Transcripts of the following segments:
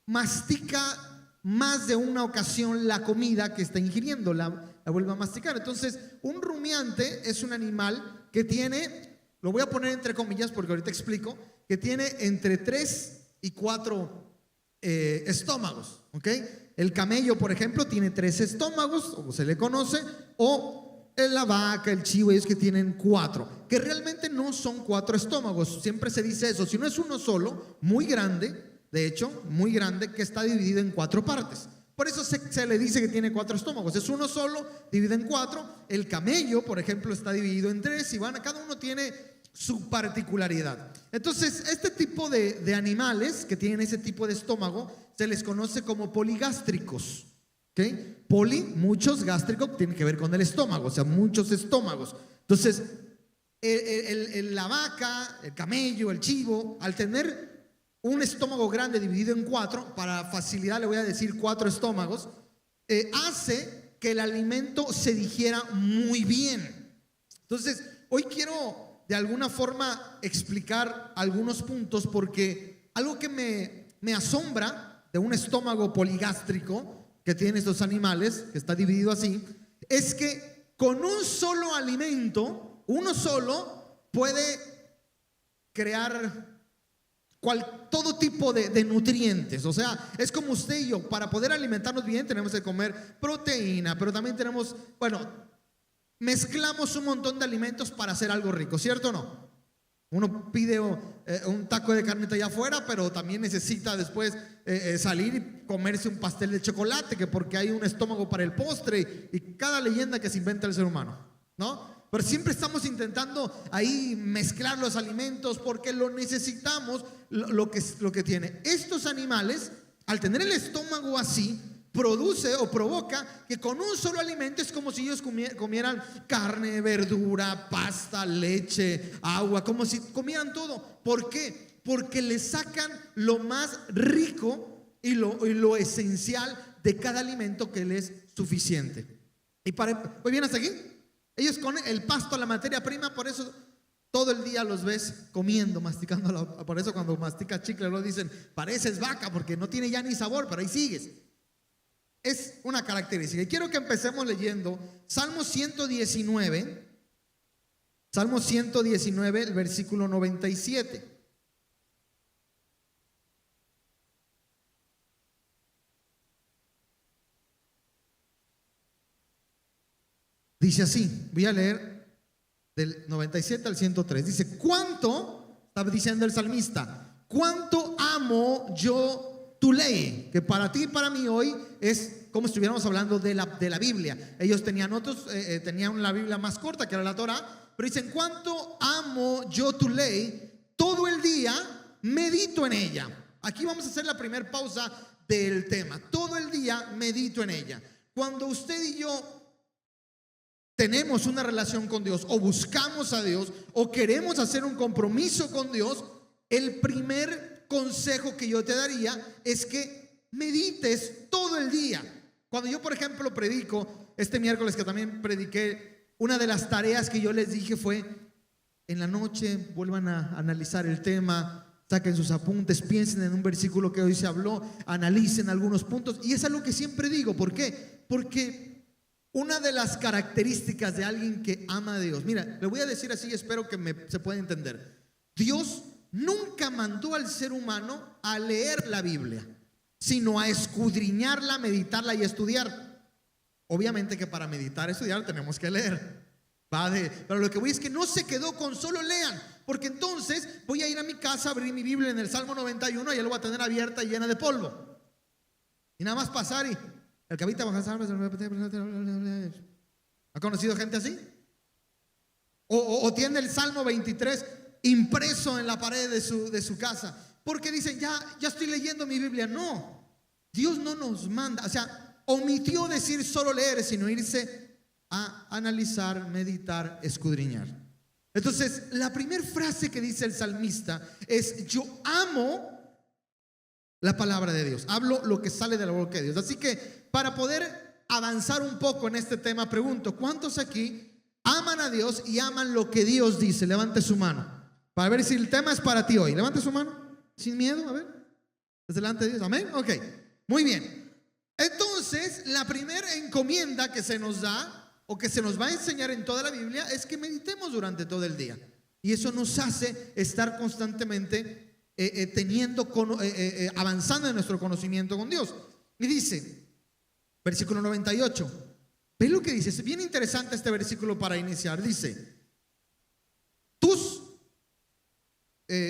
mastica más de una ocasión la comida que está ingiriendo, la vuelve a masticar. Entonces, un rumiante es un animal que tiene, lo voy a poner entre comillas porque ahorita explico, que tiene entre 3 y 4 estómagos, ¿ok? El camello, por ejemplo, tiene 3 estómagos, o se le conoce, o la vaca, el chivo, ellos que tienen 4, que realmente no son 4 estómagos. Siempre se dice eso, si no es uno solo, muy grande, de hecho, muy grande, que está dividido en 4 partes. Por eso se le dice que tiene 4 estómagos. Es uno solo, dividido en 4. El camello, por ejemplo, está dividido en 3 y cada uno tiene su particularidad. Entonces, este tipo de animales que tienen ese tipo de estómago se les conoce como poligástricos. ¿Okay? Poli, muchos, gástrico, tiene que ver con el estómago, o sea, muchos estómagos. Entonces, la vaca, el camello, el chivo, al tener un estómago grande dividido en 4, para facilidad le voy a decir 4 estómagos, hace que el alimento se digiera muy bien. Entonces, hoy quiero de alguna forma explicar algunos puntos, porque algo que me asombra de un estómago poligástrico que tienen estos animales, que está dividido así, es que con un solo alimento, uno solo, puede crear todo tipo de nutrientes. O sea, es como usted y yo, para poder alimentarnos bien tenemos que comer proteína, pero también tenemos, mezclamos un montón de alimentos para hacer algo rico, ¿cierto o no? Uno pide un taco de carnita allá afuera, pero también necesita después salir y comerse un pastel de chocolate, que porque hay un estómago para el postre, y cada leyenda que se inventa el ser humano, ¿no? Pero siempre estamos intentando ahí mezclar los alimentos porque lo necesitamos, lo que tiene. Estos animales, al tener el estómago así, produce o provoca que con un solo alimento es como si ellos comieran carne, verdura, pasta, leche, agua, como si comieran todo. ¿Por qué? Porque le sacan lo más rico y lo esencial de cada alimento que les es suficiente. Y ¿pues bien hasta aquí? Ellos con el pasto, la materia prima, por eso todo el día los ves comiendo, masticando. Por eso cuando mastica chicle lo dicen, pareces vaca, porque no tiene ya ni sabor, pero ahí sigues. Es una característica. Y quiero que empecemos leyendo Salmo 119. Salmo 119, el versículo 97. Dice así, voy a leer del 97 al 103. Dice, ¿cuánto? Está diciendo el salmista, ¿cuánto amo yo tu ley? Que para ti y para mí hoy es como si estuviéramos hablando de la Biblia. Ellos tenían tenían la Biblia más corta, que era la Torá, pero dicen, ¿cuánto amo yo tu ley? Todo el día medito en ella. Aquí vamos a hacer la primera pausa del tema. Todo el día medito en ella. Cuando usted y yo tenemos una relación con Dios, o buscamos a Dios, o queremos hacer un compromiso con Dios, el primer consejo que yo te daría es que medites todo el día. Cuando yo, por ejemplo, predico, este miércoles que también prediqué, una de las tareas que yo les dije fue, en la noche vuelvan a analizar el tema, saquen sus apuntes, piensen en un versículo que hoy se habló, analicen algunos puntos. Y es algo que siempre digo. ¿Por qué? Porque una de las características de alguien que ama a Dios, mira, le voy a decir así, espero que se pueda entender. Dios nunca mandó al ser humano a leer la Biblia, sino a escudriñarla, meditarla y estudiar. Obviamente que para meditar y estudiar tenemos que leer. Pero lo que voy es que no se quedó con solo lean, porque entonces voy a ir a mi casa, abrir mi Biblia en el Salmo 91 y ya lo voy a tener abierta y llena de polvo. Y nada más pasar y el que habita bajo las aguas. ¿Ha conocido gente así? O tiene el Salmo 23 impreso en la pared de su casa, porque dicen, ya estoy leyendo mi Biblia. No, Dios no nos manda, o sea, omitió decir solo leer, sino irse a analizar, meditar, escudriñar. Entonces, la primera frase que dice el salmista es, yo amo la palabra de Dios, hablo lo que sale de la boca de Dios. Así que para poder avanzar un poco en este tema, pregunto, ¿cuántos aquí aman a Dios y aman lo que Dios dice? Levante su mano para ver si el tema es para ti hoy. Levante su mano sin miedo, a ver. ¿Es delante de Dios? Amén. Ok, muy bien. Entonces, la primera encomienda que se nos da o que se nos va a enseñar en toda la Biblia es que meditemos durante todo el día. Y eso nos hace estar constantemente avanzando en nuestro conocimiento con Dios. Y dice, versículo 98. ¿Ves lo que dice? Es bien interesante este versículo para iniciar. Dice,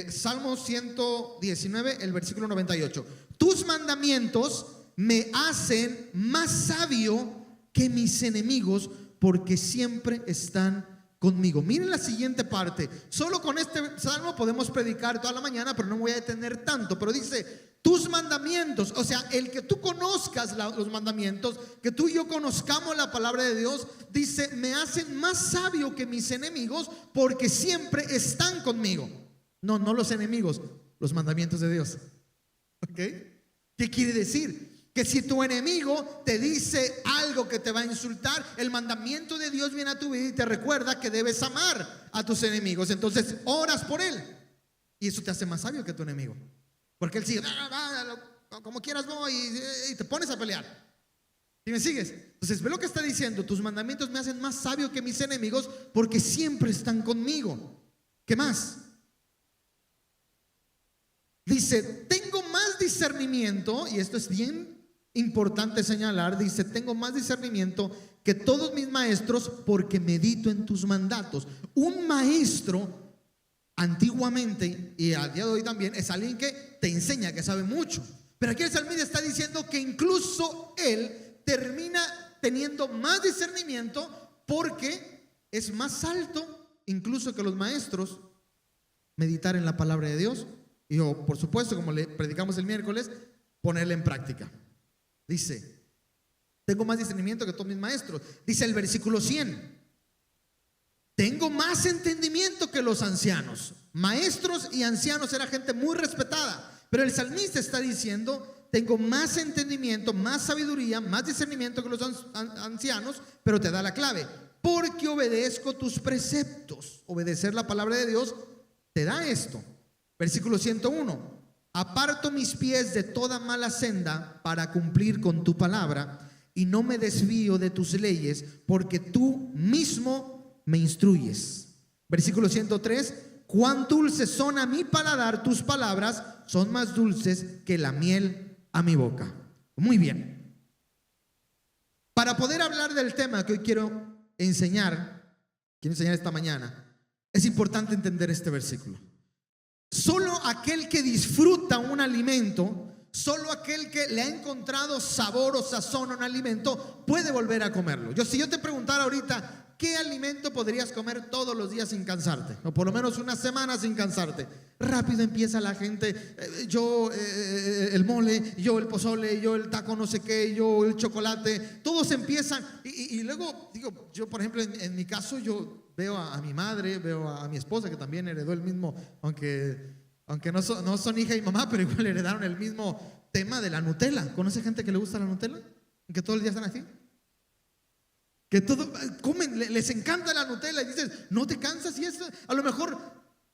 Salmo 119, el versículo 98. Tus mandamientos me hacen más sabio que mis enemigos, porque siempre están conmigo. Miren la siguiente parte. Solo con este salmo podemos predicar toda la mañana, pero no me voy a detener tanto. Pero dice, tus mandamientos, o sea, el que tú conozcas los mandamientos, que tú y yo conozcamos la palabra de Dios, dice, me hacen más sabio que mis enemigos, porque siempre están conmigo. No los enemigos, los mandamientos de Dios. ¿Ok? ¿Qué quiere decir? Que si tu enemigo te dice algo que te va a insultar, el mandamiento de Dios viene a tu vida y te recuerda que debes amar a tus enemigos. Entonces oras por él y eso te hace más sabio que tu enemigo, porque él sigue, como quieras voy, y te pones a pelear. ¿Y me sigues? Entonces ve lo que está diciendo: tus mandamientos me hacen más sabio que mis enemigos, porque siempre están conmigo. ¿Qué más? Dice, tengo más discernimiento, y esto es bien importante señalar. Dice, tengo más discernimiento que todos mis maestros, porque medito en tus mandatos. Un maestro antiguamente y a día de hoy también es alguien que te enseña, que sabe mucho. Pero aquí el salmista está diciendo que incluso él termina teniendo más discernimiento, porque es más alto incluso que los maestros meditar en la palabra de Dios. Y yo, por supuesto, como le predicamos el miércoles, ponerla en práctica. Dice, tengo más discernimiento que todos mis maestros. Dice el versículo 100, tengo más entendimiento que los ancianos. Maestros y ancianos era gente muy respetada, pero el salmista está diciendo, tengo más entendimiento, más sabiduría, más discernimiento que los ancianos. Pero te da la clave: porque obedezco tus preceptos. Obedecer la palabra de Dios te da esto. Versículo 101, aparto mis pies de toda mala senda para cumplir con tu palabra, y no me desvío de tus leyes, porque tú mismo me instruyes. Versículo 103, cuán dulces son a mi paladar tus palabras, son más dulces que la miel a mi boca. Muy bien. Para poder hablar del tema que hoy quiero enseñar esta mañana, es importante entender este versículo. Solo aquel que disfruta un alimento, solo aquel que le ha encontrado sabor o sazón a un alimento, puede volver a comerlo. Si yo te preguntara ahorita, ¿qué alimento podrías comer todos los días sin cansarte? O por lo menos una semana sin cansarte. Rápido empieza la gente, yo el mole, yo el pozole, yo el taco no sé qué, yo el chocolate. Todos empiezan y luego digo, yo por ejemplo en mi caso, yo veo a mi madre, veo a mi esposa, que también heredó el mismo, aunque no son hija y mamá, pero igual heredaron el mismo tema de la Nutella. ¿Conoce gente que le gusta la Nutella? Que todo el día están así, que todo comen, les encanta la Nutella, y dices, ¿no te cansas? Y eso a lo mejor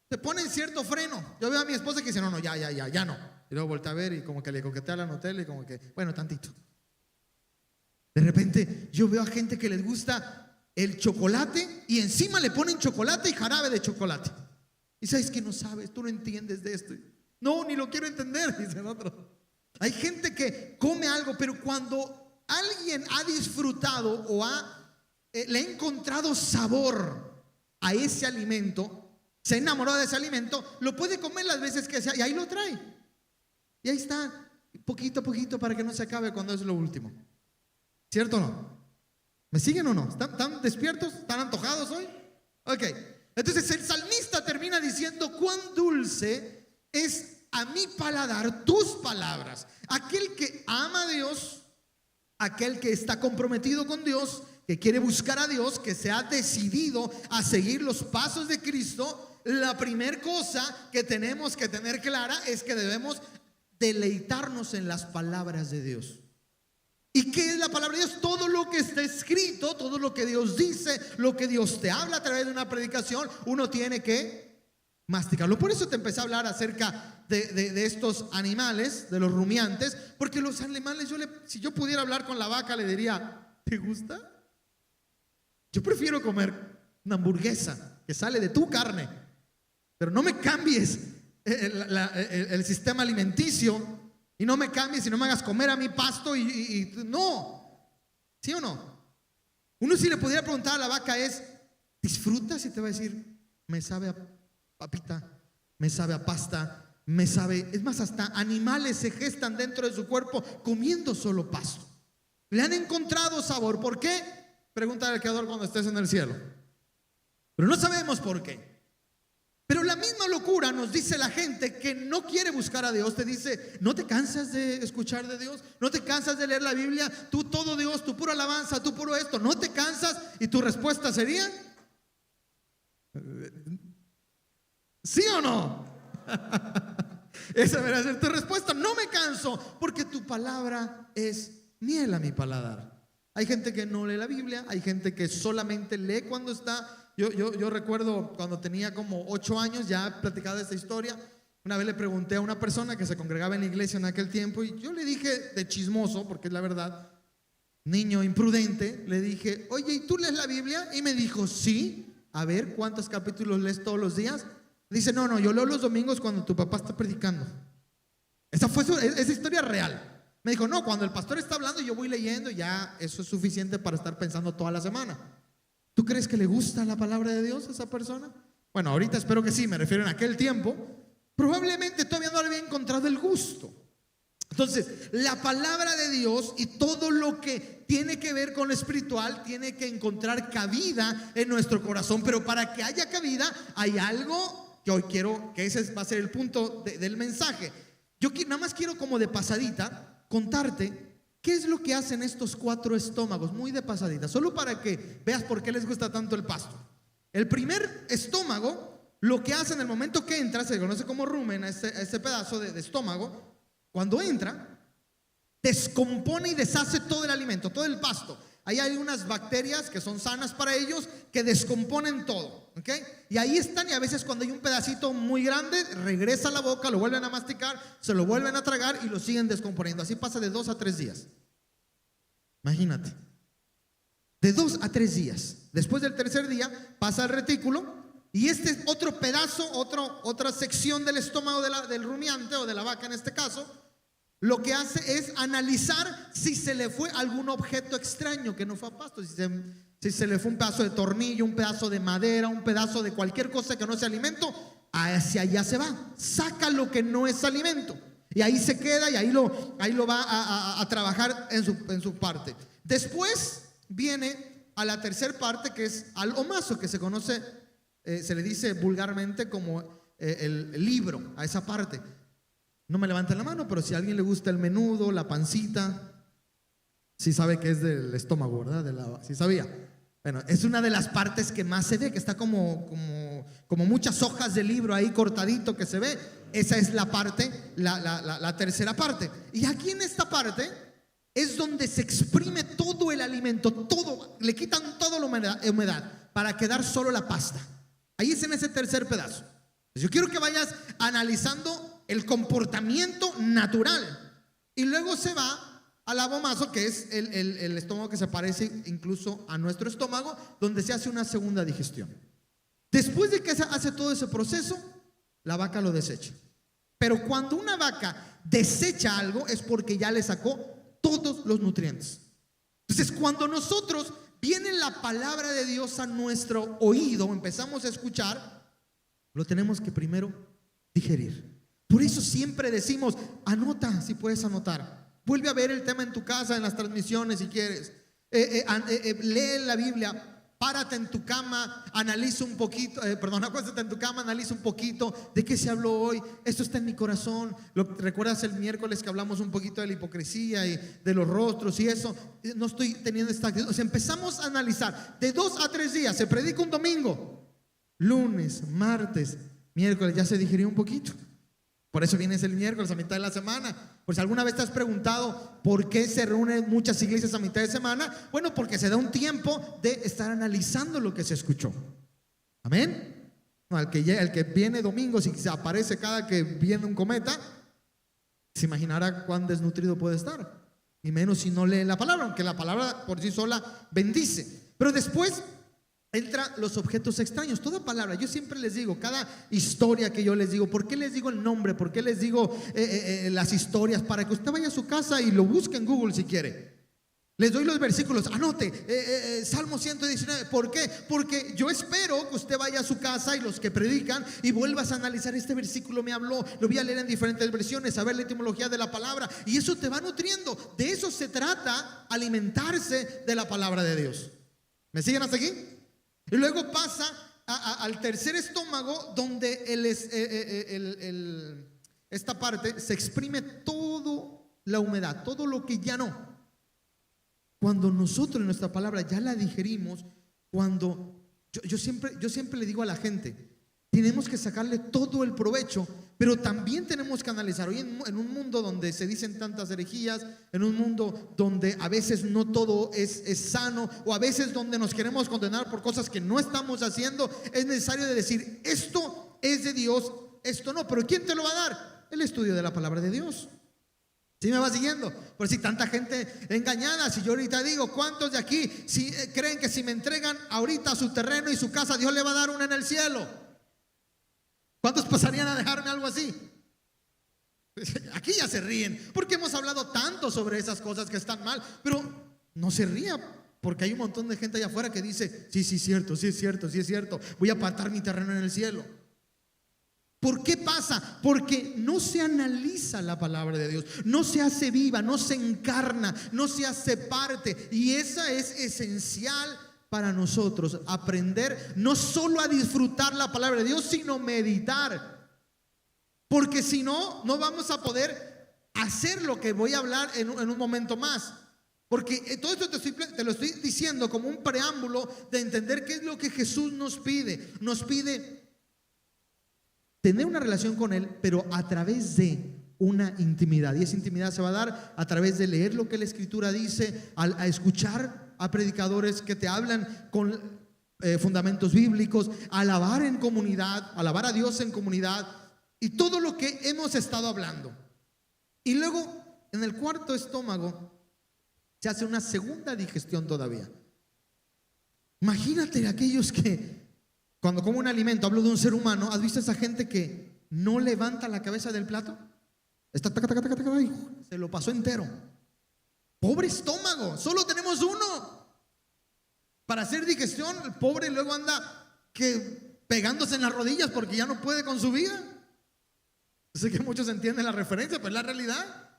te ponen cierto freno. Yo veo a mi esposa que dice, no, ya no. Y luego voltea a ver y como que le coquetea la Nutella y como que, bueno, tantito. De repente yo veo a gente que les gusta el chocolate y encima le ponen chocolate y jarabe de chocolate. Y sabes que no sabes, tú no entiendes de esto. No, ni lo quiero entender, dicen otros. Hay gente que come algo, pero cuando alguien ha disfrutado o le ha encontrado sabor a ese alimento, se ha enamorado de ese alimento, lo puede comer las veces que sea y ahí lo trae. Y ahí está, poquito a poquito, para que no se acabe cuando es lo último. ¿Cierto o no? ¿Me siguen o no? ¿Están despiertos? ¿Están antojados hoy? Ok. Entonces el salmista termina diciendo, cuán dulce es a mi paladar tus palabras. Aquel que ama a Dios, aquel que está comprometido con Dios, que quiere buscar a Dios, que se ha decidido a seguir los pasos de Cristo, la primera cosa que tenemos que tener clara es que debemos deleitarnos en las palabras de Dios. ¿Y qué es la palabra de Dios? Todo lo que está escrito, todo lo que Dios dice, lo que Dios te habla a través de una predicación, uno tiene que masticarlo. Por eso te empecé a hablar acerca de estos animales, de los rumiantes, porque los animales, si yo pudiera hablar con la vaca, le diría, ¿te gusta? Yo prefiero comer una hamburguesa que sale de tu carne, pero no me cambies el sistema alimenticio, y no me cambies y no me hagas comer a mi pasto no, ¿sí o no? Uno, si le pudiera preguntar a la vaca, es ¿disfrutas? Y te va a decir, me sabe a papita, me sabe a pasta, me sabe, es más, hasta animales se gestan dentro de su cuerpo comiendo solo pasto. Le han encontrado sabor. ¿Por qué? Pregúntale al Creador cuando estés en el cielo. Pero no sabemos por qué. Pero la misma locura nos dice la gente que no quiere buscar a Dios. Te dice, ¿no te cansas de escuchar de Dios? ¿No te cansas de leer la Biblia? Tú todo Dios, tú puro alabanza, tú puro esto. ¿No te cansas? Y tu respuesta sería, ¿sí o no? Esa debería ser tu respuesta. No me canso, porque tu palabra es miel a mi paladar. Hay gente que no lee la Biblia, hay gente que solamente lee cuando está. Yo recuerdo cuando tenía como 8 años, ya he platicado esta historia. Una vez le pregunté a una persona que se congregaba en la iglesia en aquel tiempo, y yo le dije de chismoso, porque es la verdad, niño imprudente, le dije, oye, ¿y tú lees la Biblia? Y me dijo, sí. A ver, ¿cuántos capítulos lees todos los días? Dice, no, yo leo los domingos cuando tu papá está predicando. Esa historia real. Me dijo, no, cuando el pastor está hablando yo voy leyendo, ya eso es suficiente para estar pensando toda la semana. ¿Tú crees que le gusta la palabra de Dios a esa persona? Bueno, ahorita espero que sí, me refiero en aquel tiempo. Probablemente todavía no le había encontrado el gusto. Entonces, la palabra de Dios y todo lo que tiene que ver con lo espiritual tiene que encontrar cabida en nuestro corazón. Pero para que haya cabida, hay algo que hoy quiero, que ese va a ser el punto del mensaje. Yo nada más quiero, como de pasadita, contarte qué es lo que hacen estos 4 estómagos, muy de pasadita, solo para que veas por qué les gusta tanto el pasto. El primer estómago, lo que hace en el momento que entra, se conoce como rumen, a ese pedazo de estómago. Cuando entra, descompone y deshace todo el alimento, todo el pasto. Ahí hay unas bacterias que son sanas para ellos, que descomponen todo, ¿ok? Y ahí están, y a veces cuando hay un pedacito muy grande, regresa a la boca, lo vuelven a masticar, se lo vuelven a tragar y lo siguen descomponiendo. Así pasa de 2 a 3 días. Imagínate. De 2 a 3 días. Después del tercer día pasa al retículo, y este otro pedazo, otra sección del estómago del rumiante o de la vaca en este caso, lo que hace es analizar si se le fue algún objeto extraño que no fue a pasto, si se le fue un pedazo de tornillo, un pedazo de madera, un pedazo de cualquier cosa que no sea alimento. Hacia allá se va, saca lo que no es alimento, y ahí se queda, y ahí lo va a trabajar en su parte. Después viene a la tercera parte, que es al omazo, que se conoce, se le dice vulgarmente como el libro, a esa parte. No me levanten la mano, pero si a alguien le gusta el menudo, la pancita, sí sabe que es del estómago, ¿verdad? Sí sabía. Bueno, es una de las partes que más se ve, que está como muchas hojas de libro ahí cortadito que se ve. Esa es la parte, la tercera parte. Y aquí en esta parte es donde se exprime todo el alimento, todo, le quitan toda la humedad para quedar solo la pasta. Ahí es en ese tercer pedazo. Yo quiero que vayas analizando el comportamiento natural, y luego se va al abomazo, que es el estómago, que se parece incluso a nuestro estómago, donde se hace una segunda digestión. Después de que se hace todo ese proceso, la vaca lo desecha. Pero cuando una vaca desecha algo, es porque ya le sacó todos los nutrientes. Entonces, cuando nosotros viene la palabra de Dios a nuestro oído, empezamos a escuchar, lo tenemos que primero digerir. Por eso siempre decimos, anota, si puedes anotar. Vuelve a ver el tema en tu casa, en las transmisiones si quieres. Lee la Biblia. Párate en tu cama, analiza un poquito, acuéstate en tu cama, analiza un poquito de qué se habló hoy. Esto está en mi corazón. ¿Recuerdas el miércoles que hablamos un poquito de la hipocresía y de los rostros y eso? No estoy teniendo esta actitud. O sea, empezamos a analizar de 2 a 3 días. Se predica un domingo, lunes, martes, miércoles, ya se digirió un poquito. Por eso vienes el miércoles a mitad de la semana. Por si alguna vez te has preguntado por qué se reúnen muchas iglesias a mitad de semana. Bueno, porque se da un tiempo de estar analizando lo que se escuchó. Amén. No, el que viene domingos y se aparece cada que viene un cometa, se imaginará cuán desnutrido puede estar. Y menos si no lee la palabra, aunque la palabra por sí sola bendice. Pero después entran los objetos extraños. Toda palabra, yo siempre les digo, cada historia que yo les digo, ¿por qué les digo el nombre? ¿Por qué les digo las historias? Para que usted vaya a su casa y lo busque en Google si quiere. Les doy los versículos, anote, Salmo 119. ¿Por qué? Porque yo espero que usted vaya a su casa y los que predican y vuelvas a analizar este versículo me habló, lo voy a leer en diferentes versiones, a ver la etimología de la palabra, y eso te va nutriendo. De eso se trata, alimentarse de la palabra de Dios. ¿Me siguen hasta aquí? Y luego pasa al tercer estómago, donde esta parte se exprime toda la humedad, todo lo que ya no. Cuando nosotros en nuestra palabra ya la digerimos, yo siempre le digo a la gente, tenemos que sacarle todo el provecho, pero también tenemos que analizar. Hoy en un mundo donde se dicen tantas herejías, en un mundo donde a veces no todo es sano, o a veces donde nos queremos condenar por cosas que no estamos haciendo, es necesario de decir, esto es de Dios, esto no. Pero ¿quién te lo va a dar? El estudio de la palabra de Dios. ¿Sí me va siguiendo? Por si tanta gente engañada. Si yo ahorita digo, ¿cuántos de aquí creen que si me entregan ahorita su terreno y su casa, Dios le va a dar una en el cielo? ¿Cuántos pasarían a dejarme algo así? Aquí ya se ríen, porque hemos hablado tanto sobre esas cosas que están mal. Pero no se ría, porque hay un montón de gente allá afuera que dice, sí, sí es cierto, sí es cierto, sí es cierto, voy a apartar mi terreno en el cielo. ¿Por qué pasa? Porque no se analiza la palabra de Dios, no se hace viva, no se encarna, no se hace parte. Y esa es esencial para nosotros, aprender no solo a disfrutar la palabra de Dios, sino meditar. Porque si no, no vamos a poder hacer lo que voy a hablar en un momento más. Porque todo esto te lo estoy diciendo como un preámbulo de entender qué es lo que Jesús nos pide. Nos pide tener una relación con Él, pero a través de una intimidad. Y esa intimidad se va a dar a través de leer lo que la Escritura dice, a escuchar a predicadores que te hablan con fundamentos bíblicos, alabar en comunidad, alabar a Dios en comunidad, y todo lo que hemos estado hablando. Y luego, en el cuarto estómago, se hace una segunda digestión todavía. Imagínate aquellos que cuando como un alimento, hablo de un ser humano, ¿has visto a esa gente que no levanta la cabeza del plato? Está se lo pasó entero. Pobre estómago, solo tenemos uno para hacer digestión. El pobre luego anda pegándose en las rodillas porque ya no puede con su vida. Sé que muchos entienden la referencia, pero es la realidad.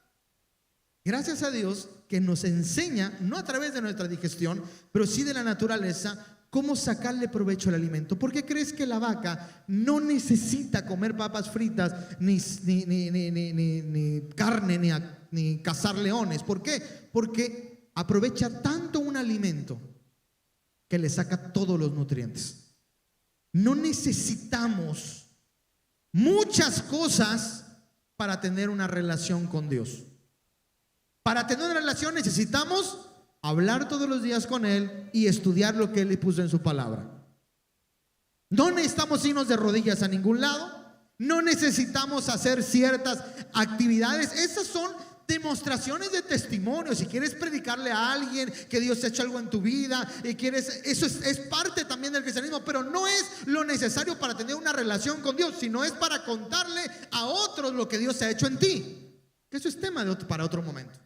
Gracias a Dios que nos enseña, no a través de nuestra digestión, pero sí de la naturaleza, cómo sacarle provecho al alimento. ¿Por qué crees que la vaca no necesita comer papas fritas, ni carne, ni cazar leones? ¿Por qué? Porque aprovecha tanto un alimento que le saca todos los nutrientes. No necesitamos muchas cosas para tener una relación con Dios. Para tener una relación necesitamos hablar todos los días con Él y estudiar lo que Él le puso en su palabra. No necesitamos irnos de rodillas a ningún lado. No necesitamos hacer ciertas actividades. Esas son demostraciones de testimonio. Si quieres predicarle a alguien que Dios ha hecho algo en tu vida y eso es parte también del cristianismo, pero no es lo necesario para tener una relación con Dios, sino es para contarle a otros lo que Dios ha hecho en ti. Eso es tema para otro momento.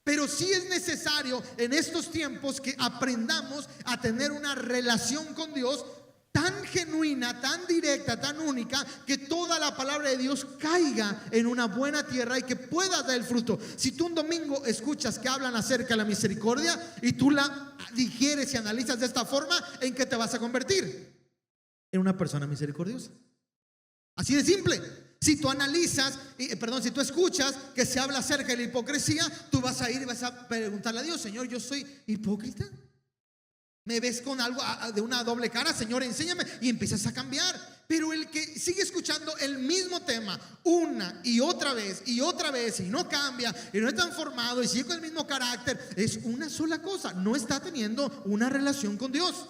Pero sí es necesario en estos tiempos que aprendamos a tener una relación con Dios tan genuina, tan directa, tan única, que toda la palabra de Dios caiga en una buena tierra y que pueda dar el fruto. Si tú un domingo escuchas que hablan acerca de la misericordia y tú la digieres y analizas de esta forma, ¿en qué te vas a convertir? En una persona misericordiosa. Así de simple. Si tú analizas, si tú escuchas que se habla acerca de la hipocresía, tú vas a ir y vas a preguntarle a Dios: Señor, ¿yo soy hipócrita? ¿Me ves con algo de una doble cara? Señor, enséñame. Y empiezas a cambiar. Pero el que sigue escuchando el mismo tema una y otra vez y no cambia y no es transformado y sigue con el mismo carácter, es una sola cosa: no está teniendo una relación con Dios,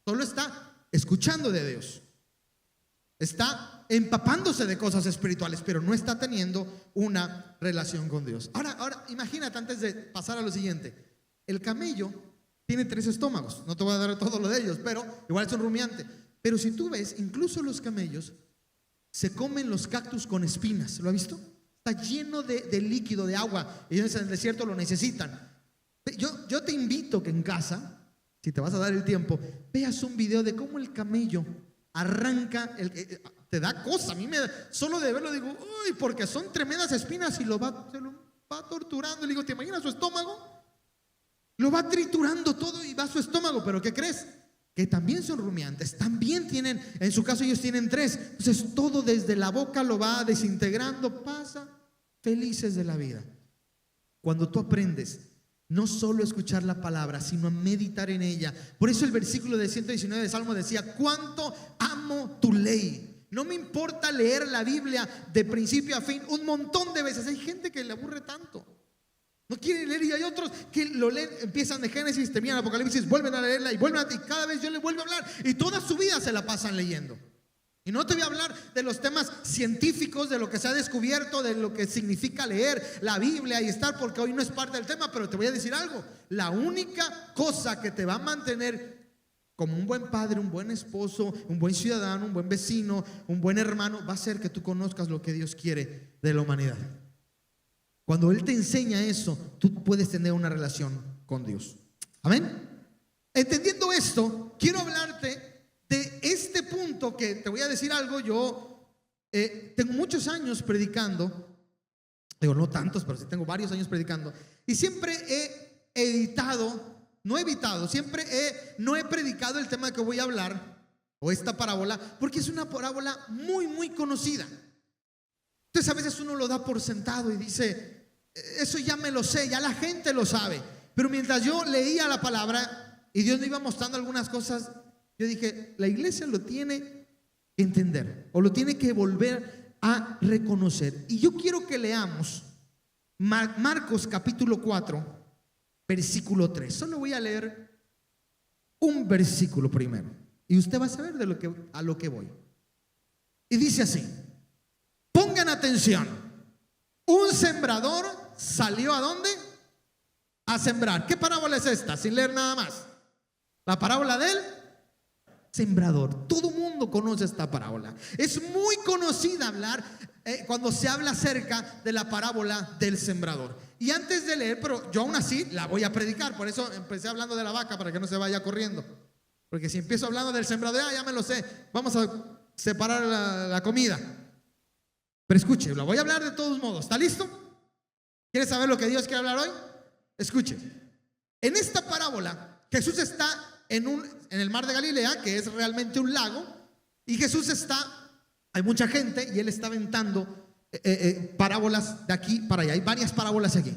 solo está escuchando de Dios. está empapándose de cosas espirituales, pero no está teniendo una relación con Dios. Ahora imagínate, antes de pasar a lo siguiente, el camello tiene 3 estómagos. No te voy a dar todo lo de ellos, pero igual es un rumiante. Pero si tú ves, incluso los camellos se comen los cactus con espinas. ¿Lo has visto? Está lleno de líquido, de agua. Ellos en el desierto lo necesitan. Yo te invito que en casa, si te vas a dar el tiempo, veas un video de cómo el camello arranca, te da cosa. A mí solo de verlo digo, uy, porque son tremendas espinas y se lo va torturando. Y le digo, ¿te imaginas su estómago? Lo va triturando todo y va a su estómago. ¿Pero qué crees? Que también son rumiantes. También tienen, en su caso ellos tienen 3. Entonces todo desde la boca lo va desintegrando. Pasa felices de la vida. Cuando tú aprendes no solo a escuchar la palabra, sino a meditar en ella. Por eso el versículo de 119 de Salmo decía, cuánto amo tu ley. No me importa leer la Biblia de principio a fin un montón de veces. Hay gente que le aburre tanto, no quiere leer, y hay otros que lo leen, empiezan de Génesis, terminan Apocalipsis, vuelven a leerla y cada vez yo le vuelvo a hablar, y toda su vida se la pasan leyendo. Y no te voy a hablar de los temas científicos, de lo que se ha descubierto, de lo que significa leer la Biblia y estar, porque hoy no es parte del tema, pero te voy a decir algo. La única cosa que te va a mantener como un buen padre, un buen esposo, un buen ciudadano, un buen vecino, un buen hermano, va a ser que tú conozcas lo que Dios quiere de la humanidad. Cuando Él te enseña eso, tú puedes tener una relación con Dios. Amén. Entendiendo esto, quiero hablarte de este punto que te voy a decir algo. Yo tengo muchos años predicando, digo no tantos, pero sí tengo varios años predicando, y siempre no he predicado el tema que voy a hablar, o esta parábola, porque es una parábola muy, muy conocida. Entonces a veces uno lo da por sentado y dice, eso ya me lo sé, ya la gente lo sabe. Pero mientras yo leía la palabra y Dios me iba mostrando algunas cosas, yo dije, la iglesia lo tiene que entender, o lo tiene que volver a reconocer. Y yo quiero que leamos Marcos capítulo 4, versículo 3. Solo voy a leer un versículo primero, y usted va a saber a lo que voy. Y dice así: pongan atención. Un sembrador salió ¿a dónde? A sembrar. ¿Qué parábola es esta? Sin leer nada más. La parábola del sembrador. Todo mundo conoce esta parábola. Es muy conocida cuando se habla acerca de la parábola del sembrador. Y antes de leer, pero yo aún así la voy a predicar. Por eso empecé hablando de la vaca, para que no se vaya corriendo. Porque si empiezo hablando del sembrador, ya me lo sé. Vamos a separar la comida. Pero escuche, lo voy a hablar de todos modos. ¿Está listo? ¿Quiere saber lo que Dios quiere hablar hoy? Escuche. En esta parábola, Jesús está en el mar de Galilea, que es realmente un lago, y Jesús hay mucha gente, y Él está aventando parábolas de aquí para allá. Hay varias parábolas aquí.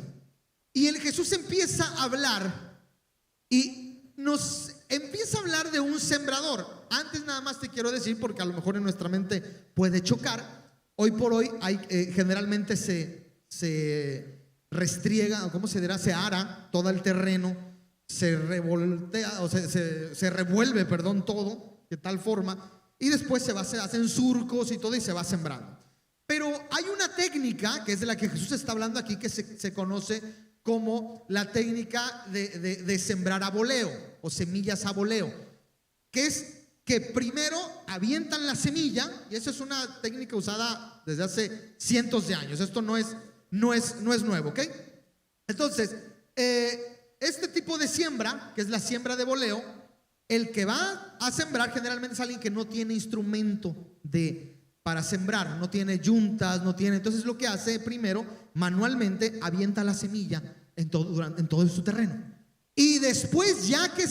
Y Jesús empieza a hablar, y nos empieza a hablar de un sembrador. Antes nada más te quiero decir, porque a lo mejor en nuestra mente puede chocar. Hoy por hoy generalmente se restriega, o ¿cómo se dirá? Se ara todo el terreno, se revoltea, o se revuelve, todo, de tal forma, y después se hacen surcos y todo, y se va sembrando. Pero hay una técnica, que es de la que Jesús está hablando aquí, que se conoce como la técnica de sembrar a voleo, o semillas a voleo, que es que primero avientan la semilla, y esa es una técnica usada desde hace cientos de años. Esto no es nuevo, ¿ok? Entonces, este tipo de siembra, que es la siembra de voleo, el que va a sembrar generalmente es alguien que no tiene instrumento para sembrar, no tiene yuntas, entonces lo que hace primero, manualmente avienta la semilla en todo su terreno. Y después, ya que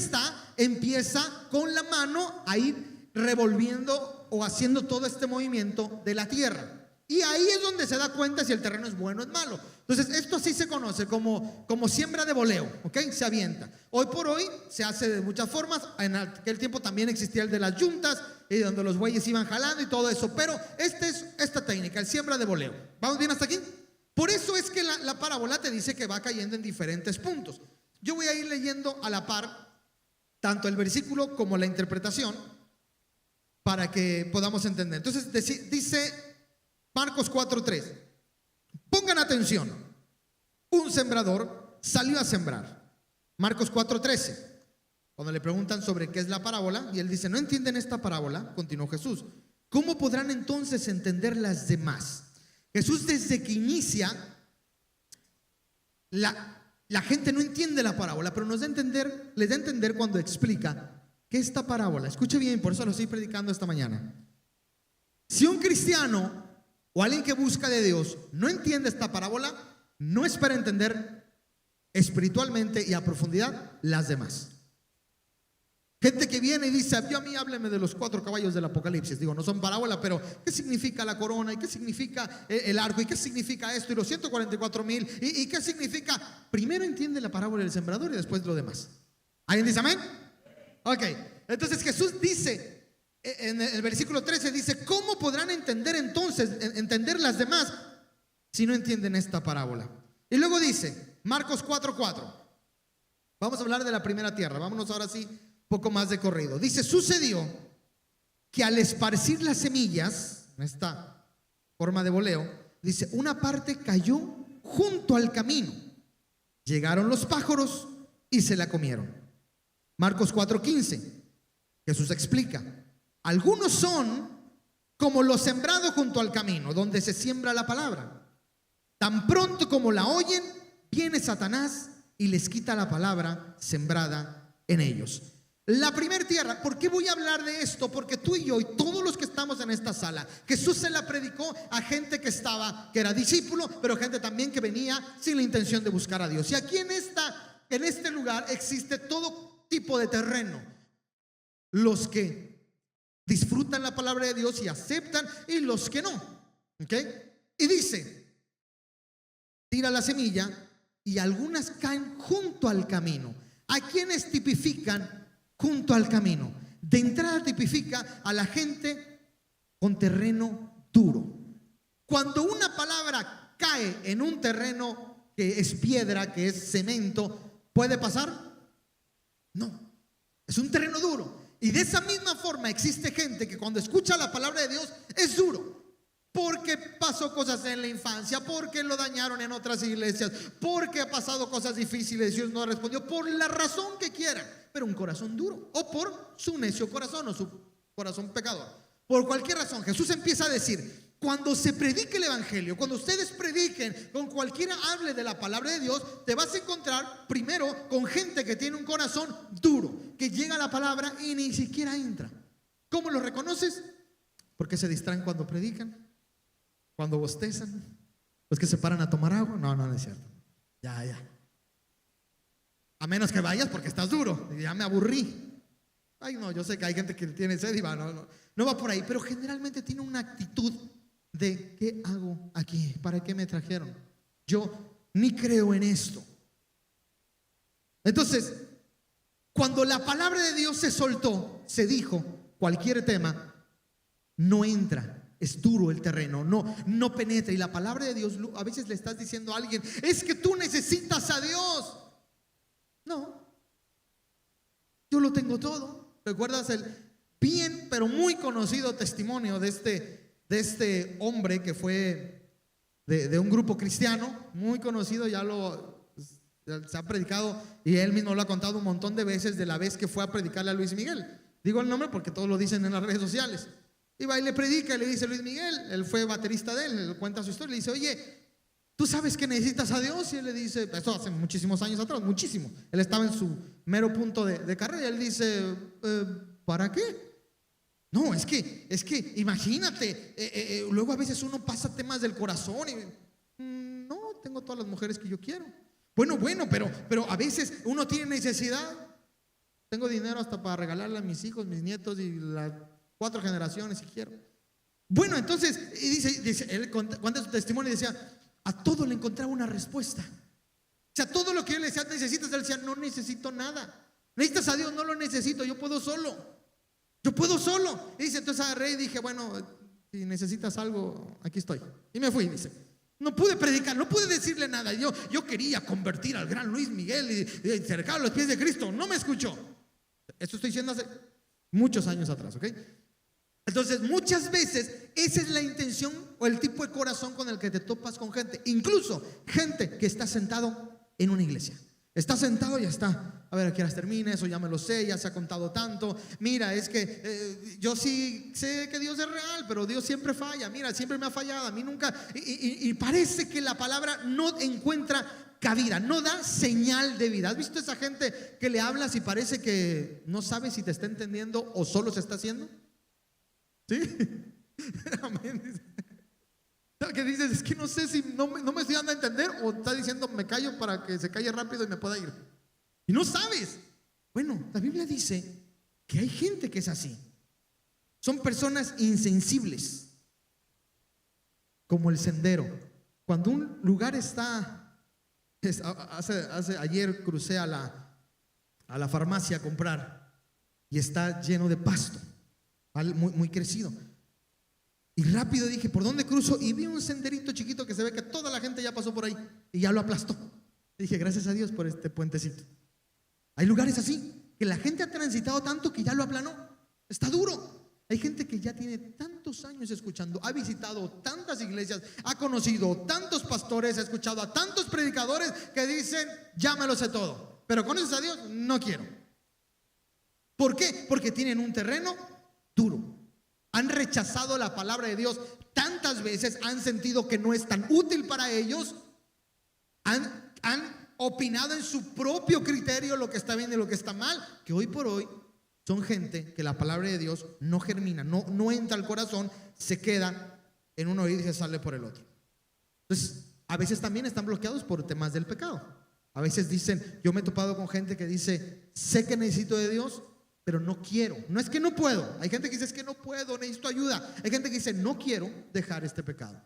empieza con la mano a ir revolviendo o haciendo todo este movimiento de la tierra. Y ahí es donde se da cuenta si el terreno es bueno o es malo. Entonces, esto sí se conoce como siembra de voleo, ¿ok? Se avienta. Hoy por hoy se hace de muchas formas. En aquel tiempo también existía el de las yuntas, y donde los bueyes iban jalando y todo eso. Pero esta técnica, el siembra de voleo. ¿Vamos bien hasta aquí? Por eso es que la parábola te dice que va cayendo en diferentes puntos. Yo voy a ir leyendo a la par tanto el versículo como la interpretación. para que podamos entender. Entonces dice Marcos 4:3. Pongan atención. Un sembrador salió a sembrar. Marcos 4:13. Cuando le preguntan sobre qué es la parábola, y él dice: no entienden esta parábola, continuó Jesús. ¿Cómo podrán entonces entender las demás? Jesús, desde que inicia, la gente no entiende la parábola, pero les da a entender cuando explica que esta parábola, escuche bien, por eso lo estoy predicando esta mañana. Si un cristiano o alguien que busca de Dios no entiende esta parábola, no espera entender espiritualmente y a profundidad las demás. Gente que viene y dice: a mí hábleme de los 4 caballos del Apocalipsis. Digo, no son parábola, pero ¿qué significa la corona? ¿Y qué significa el arco? ¿Y qué significa esto? Y los 144,000. ¿Y qué significa? Primero entiende la parábola del sembrador y después lo demás. ¿Alguien dice amén? Ok, entonces Jesús dice, en el versículo 13 dice: ¿cómo podrán entender las demás si no entienden esta parábola? Y luego dice, Marcos 4:4. Vamos a hablar de la primera tierra. Vámonos ahora sí poco más de corrido. Dice: sucedió que al esparcir las semillas, en esta forma de voleo, dice, una parte cayó junto al camino. Llegaron los pájaros y se la comieron. Marcos 4:15. Jesús explica: algunos son como lo sembrado junto al camino, donde se siembra la palabra. Tan pronto como la oyen, viene Satanás y les quita la palabra sembrada en ellos. La primera tierra. ¿Por qué voy a hablar de esto? Porque tú y yo y todos los que estamos en esta sala, Jesús se la predicó a gente que era discípulo, pero gente también que venía sin la intención de buscar a Dios. Y aquí en este lugar existe todo tipo de terreno. Los que disfrutan la palabra de Dios y aceptan, y los que no. ¿Ok? Y dice: tira la semilla y algunas caen junto al camino. ¿A quiénes tipifican junto al camino? De entrada tipifica a la gente con terreno duro. Cuando una palabra cae en un terreno que es piedra, que es cemento, ¿puede pasar? No, es un terreno duro. Y de esa misma forma existe gente que cuando escucha la palabra de Dios es duro. Porque pasó cosas en la infancia, porque lo dañaron en otras iglesias, porque ha pasado cosas difíciles y Dios no respondió, por la razón que quieran, pero un corazón duro, o por su necio corazón o su corazón pecador. Por cualquier razón, Jesús empieza a decir: cuando se predique el evangelio, cuando ustedes prediquen, con cualquiera hable de la palabra de Dios, te vas a encontrar primero con gente que tiene un corazón duro, que llega a la palabra y ni siquiera entra. ¿Cómo lo reconoces? Porque se distraen cuando predican, cuando bostezan, los que se paran a tomar agua. No es cierto. Ya. A menos que vayas porque estás duro. Ya me aburrí. Ay, no, yo sé que hay gente que tiene sed y va, no va por ahí. Pero generalmente tiene una actitud de: ¿qué hago aquí? ¿Para qué me trajeron? Yo ni creo en esto. Entonces, cuando la palabra de Dios se soltó, se dijo, cualquier tema no entra. Es duro el terreno, no penetra. Y la palabra de Dios, a veces le estás diciendo a alguien: es que tú necesitas a Dios. No, yo lo tengo todo. ¿Recuerdas el bien pero muy conocido testimonio de este hombre que fue de un grupo cristiano muy conocido? Se ha predicado y él mismo lo ha contado un montón de veces, de la vez que fue a predicarle a Luis Miguel. Digo el nombre porque todos lo dicen en las redes sociales. Y va y le predica y le dice: Luis Miguel, él fue baterista de él, le cuenta su historia, le dice: oye, ¿tú sabes que necesitas a Dios? Y él le dice, esto hace muchísimos años atrás, muchísimo. Él estaba en su mero punto de carrera. Y él dice: ¿para qué? No, es que imagínate, luego a veces uno pasa temas del corazón y no, tengo todas las mujeres que yo quiero. Bueno, pero a veces uno tiene necesidad. Tengo dinero hasta para regalarle a mis hijos, mis nietos y las 4 generaciones si quiero. Bueno, entonces, y dice, él cuenta su testimonio y decía: a todo le encontraba una respuesta. O sea, todo lo que él le decía: necesitas, él decía: no necesito nada. Necesitas a Dios, no lo necesito, yo puedo solo. Y dice, entonces agarré y dije: bueno, si necesitas algo, aquí estoy. Y me fui, dice. No pude predicar, no pude decirle nada. Yo quería convertir al gran Luis Miguel y acercar a los pies de Cristo. No me escuchó. Esto estoy diciendo hace muchos años atrás, ¿ok? Entonces, muchas veces esa es la intención o el tipo de corazón con el que te topas con gente. Incluso gente que está sentado en una iglesia. Está sentado y ya está. A ver, ¿a qué horas termina? Eso ya me lo sé, ya se ha contado tanto. Mira, es que yo sí sé que Dios es real, pero Dios siempre falla. Mira, siempre me ha fallado, a mí nunca. Y parece que la palabra no encuentra cabida, no da señal de vida. ¿Has visto esa gente que le hablas y parece que no sabe si te está entendiendo o solo se está haciendo? ¿Sí? Amén. Que dices, es que no sé si no me estoy dando a entender o está diciendo me callo para que se calle rápido y me pueda ir. Y no sabes. Bueno, la Biblia dice que hay gente que es así. Son personas insensibles, como el sendero. Cuando un lugar está, ayer crucé a la farmacia a comprar y está lleno de pasto, muy, muy crecido. Y rápido dije, ¿por dónde cruzo? Y vi un senderito chiquito que se ve que toda la gente ya pasó por ahí y ya lo aplastó. Y dije, gracias a Dios por este puentecito. Hay lugares así, que la gente ha transitado tanto que ya lo aplanó. Está duro. Hay gente que ya tiene tantos años escuchando, ha visitado tantas iglesias, ha conocido tantos pastores, ha escuchado a tantos predicadores que dicen, ya me lo sé todo. Pero ¿conoces a Dios? No quiero. ¿Por qué? Porque tienen un terreno duro. Han rechazado la palabra de Dios tantas veces, han sentido que no es tan útil para ellos, han opinado en su propio criterio lo que está bien y lo que está mal, que hoy por hoy son gente que la palabra de Dios no germina, no entra al corazón, se queda en un oído y se sale por el otro. Entonces, a veces también están bloqueados por temas del pecado. A veces dicen, yo me he topado con gente que dice, sé que necesito de Dios, pero no quiero. No es que no puedo. Hay gente que dice, es que no puedo, necesito ayuda. Hay gente que dice, no quiero dejar este pecado.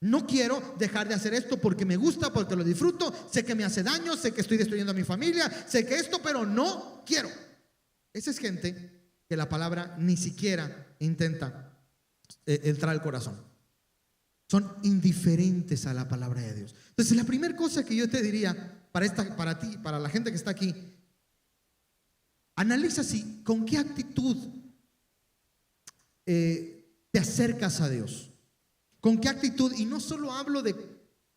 No quiero dejar de hacer esto porque me gusta, porque lo disfruto. Sé que me hace daño, sé que estoy destruyendo a mi familia, sé que esto, pero no quiero. Esa es gente que la palabra ni siquiera intenta entrar al corazón. Son indiferentes a la palabra de Dios. Entonces, la primera cosa que yo te diría para ti, para la gente que está aquí, analiza si con qué actitud te acercas a Dios. Con qué actitud, y no solo hablo de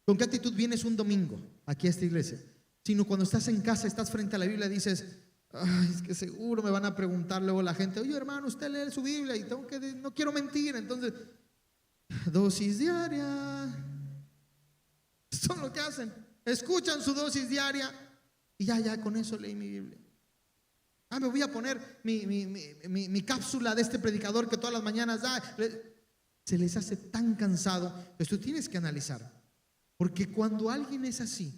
con qué actitud vienes un domingo aquí a esta iglesia, sino cuando estás en casa, estás frente a la Biblia y dices, ay, es que seguro me van a preguntar luego la gente, oye hermano, usted lee su Biblia y no quiero mentir, entonces, dosis diaria. Eso es lo que hacen, escuchan su dosis diaria y ya con eso leí mi Biblia. Me voy a poner mi cápsula de este predicador que todas las mañanas da. Se les hace tan cansado. Pues tú tienes que analizar, porque cuando alguien es así,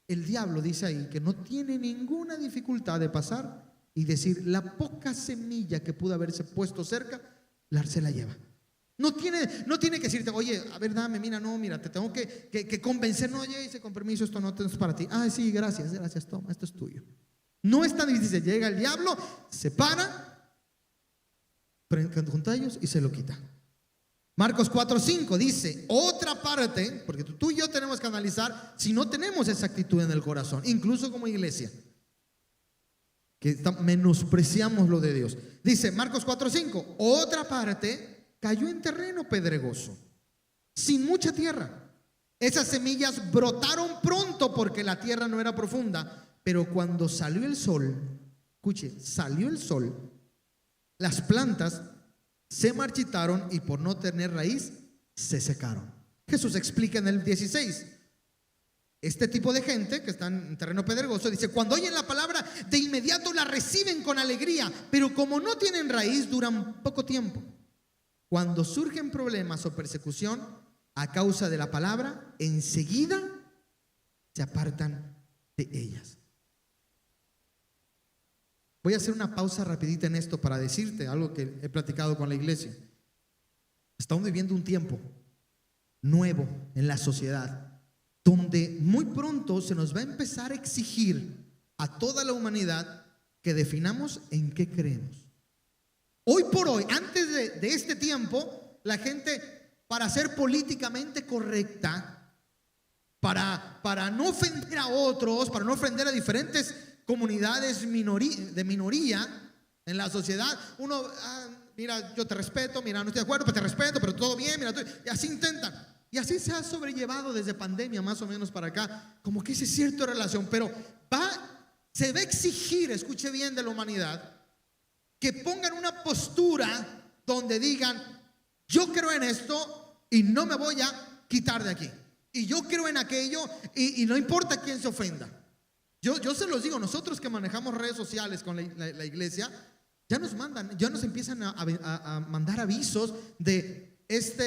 el diablo dice ahí que no tiene ninguna dificultad de pasar y decir, la poca semilla que pudo haberse puesto cerca, se la lleva. No tiene que decirte, oye, a ver, dame, mira, te tengo que convencer. No, oye, dice, con permiso, esto no es para ti. Sí, gracias, toma, esto es tuyo. No es tan difícil. Llega el diablo, se para junto a ellos y se lo quita. Marcos 4:5 dice, otra parte, porque tú y yo tenemos que analizar si no tenemos esa actitud en el corazón, incluso como iglesia, que menospreciamos lo de Dios. Dice Marcos 4:5, otra parte cayó en terreno pedregoso, sin mucha tierra. Esas semillas brotaron pronto porque la tierra no era profunda. Pero cuando salió el sol, escuche, salió el sol, las plantas se marchitaron y por no tener raíz, se secaron. Jesús explica en el 16, este tipo de gente que está en terreno pedregoso, dice, cuando oyen la palabra, de inmediato la reciben con alegría, pero como no tienen raíz, duran poco tiempo. Cuando surgen problemas o persecución a causa de la palabra, enseguida se apartan de ellas. Voy a hacer una pausa rapidita en esto para decirte algo que he platicado con la iglesia. Estamos viviendo un tiempo nuevo en la sociedad, donde muy pronto se nos va a empezar a exigir a toda la humanidad que definamos en qué creemos. Hoy por hoy, antes de este tiempo, la gente, para ser políticamente correcta, para no ofender a otros, para no ofender a diferentes comunidades de minoría en la sociedad, uno mira, yo te respeto, mira, no estoy de acuerdo, pero te respeto, pero todo bien, mira, y así intentan. Y así se ha sobrellevado desde pandemia más o menos para acá, como que ese cierto relación, pero se va a exigir, escuche bien, de la humanidad, que pongan una postura donde digan, yo creo en esto y no me voy a quitar de aquí. Y yo creo en aquello y no importa quién se ofenda. Yo se los digo, nosotros que manejamos redes sociales con la iglesia, ya nos empiezan a mandar avisos de esta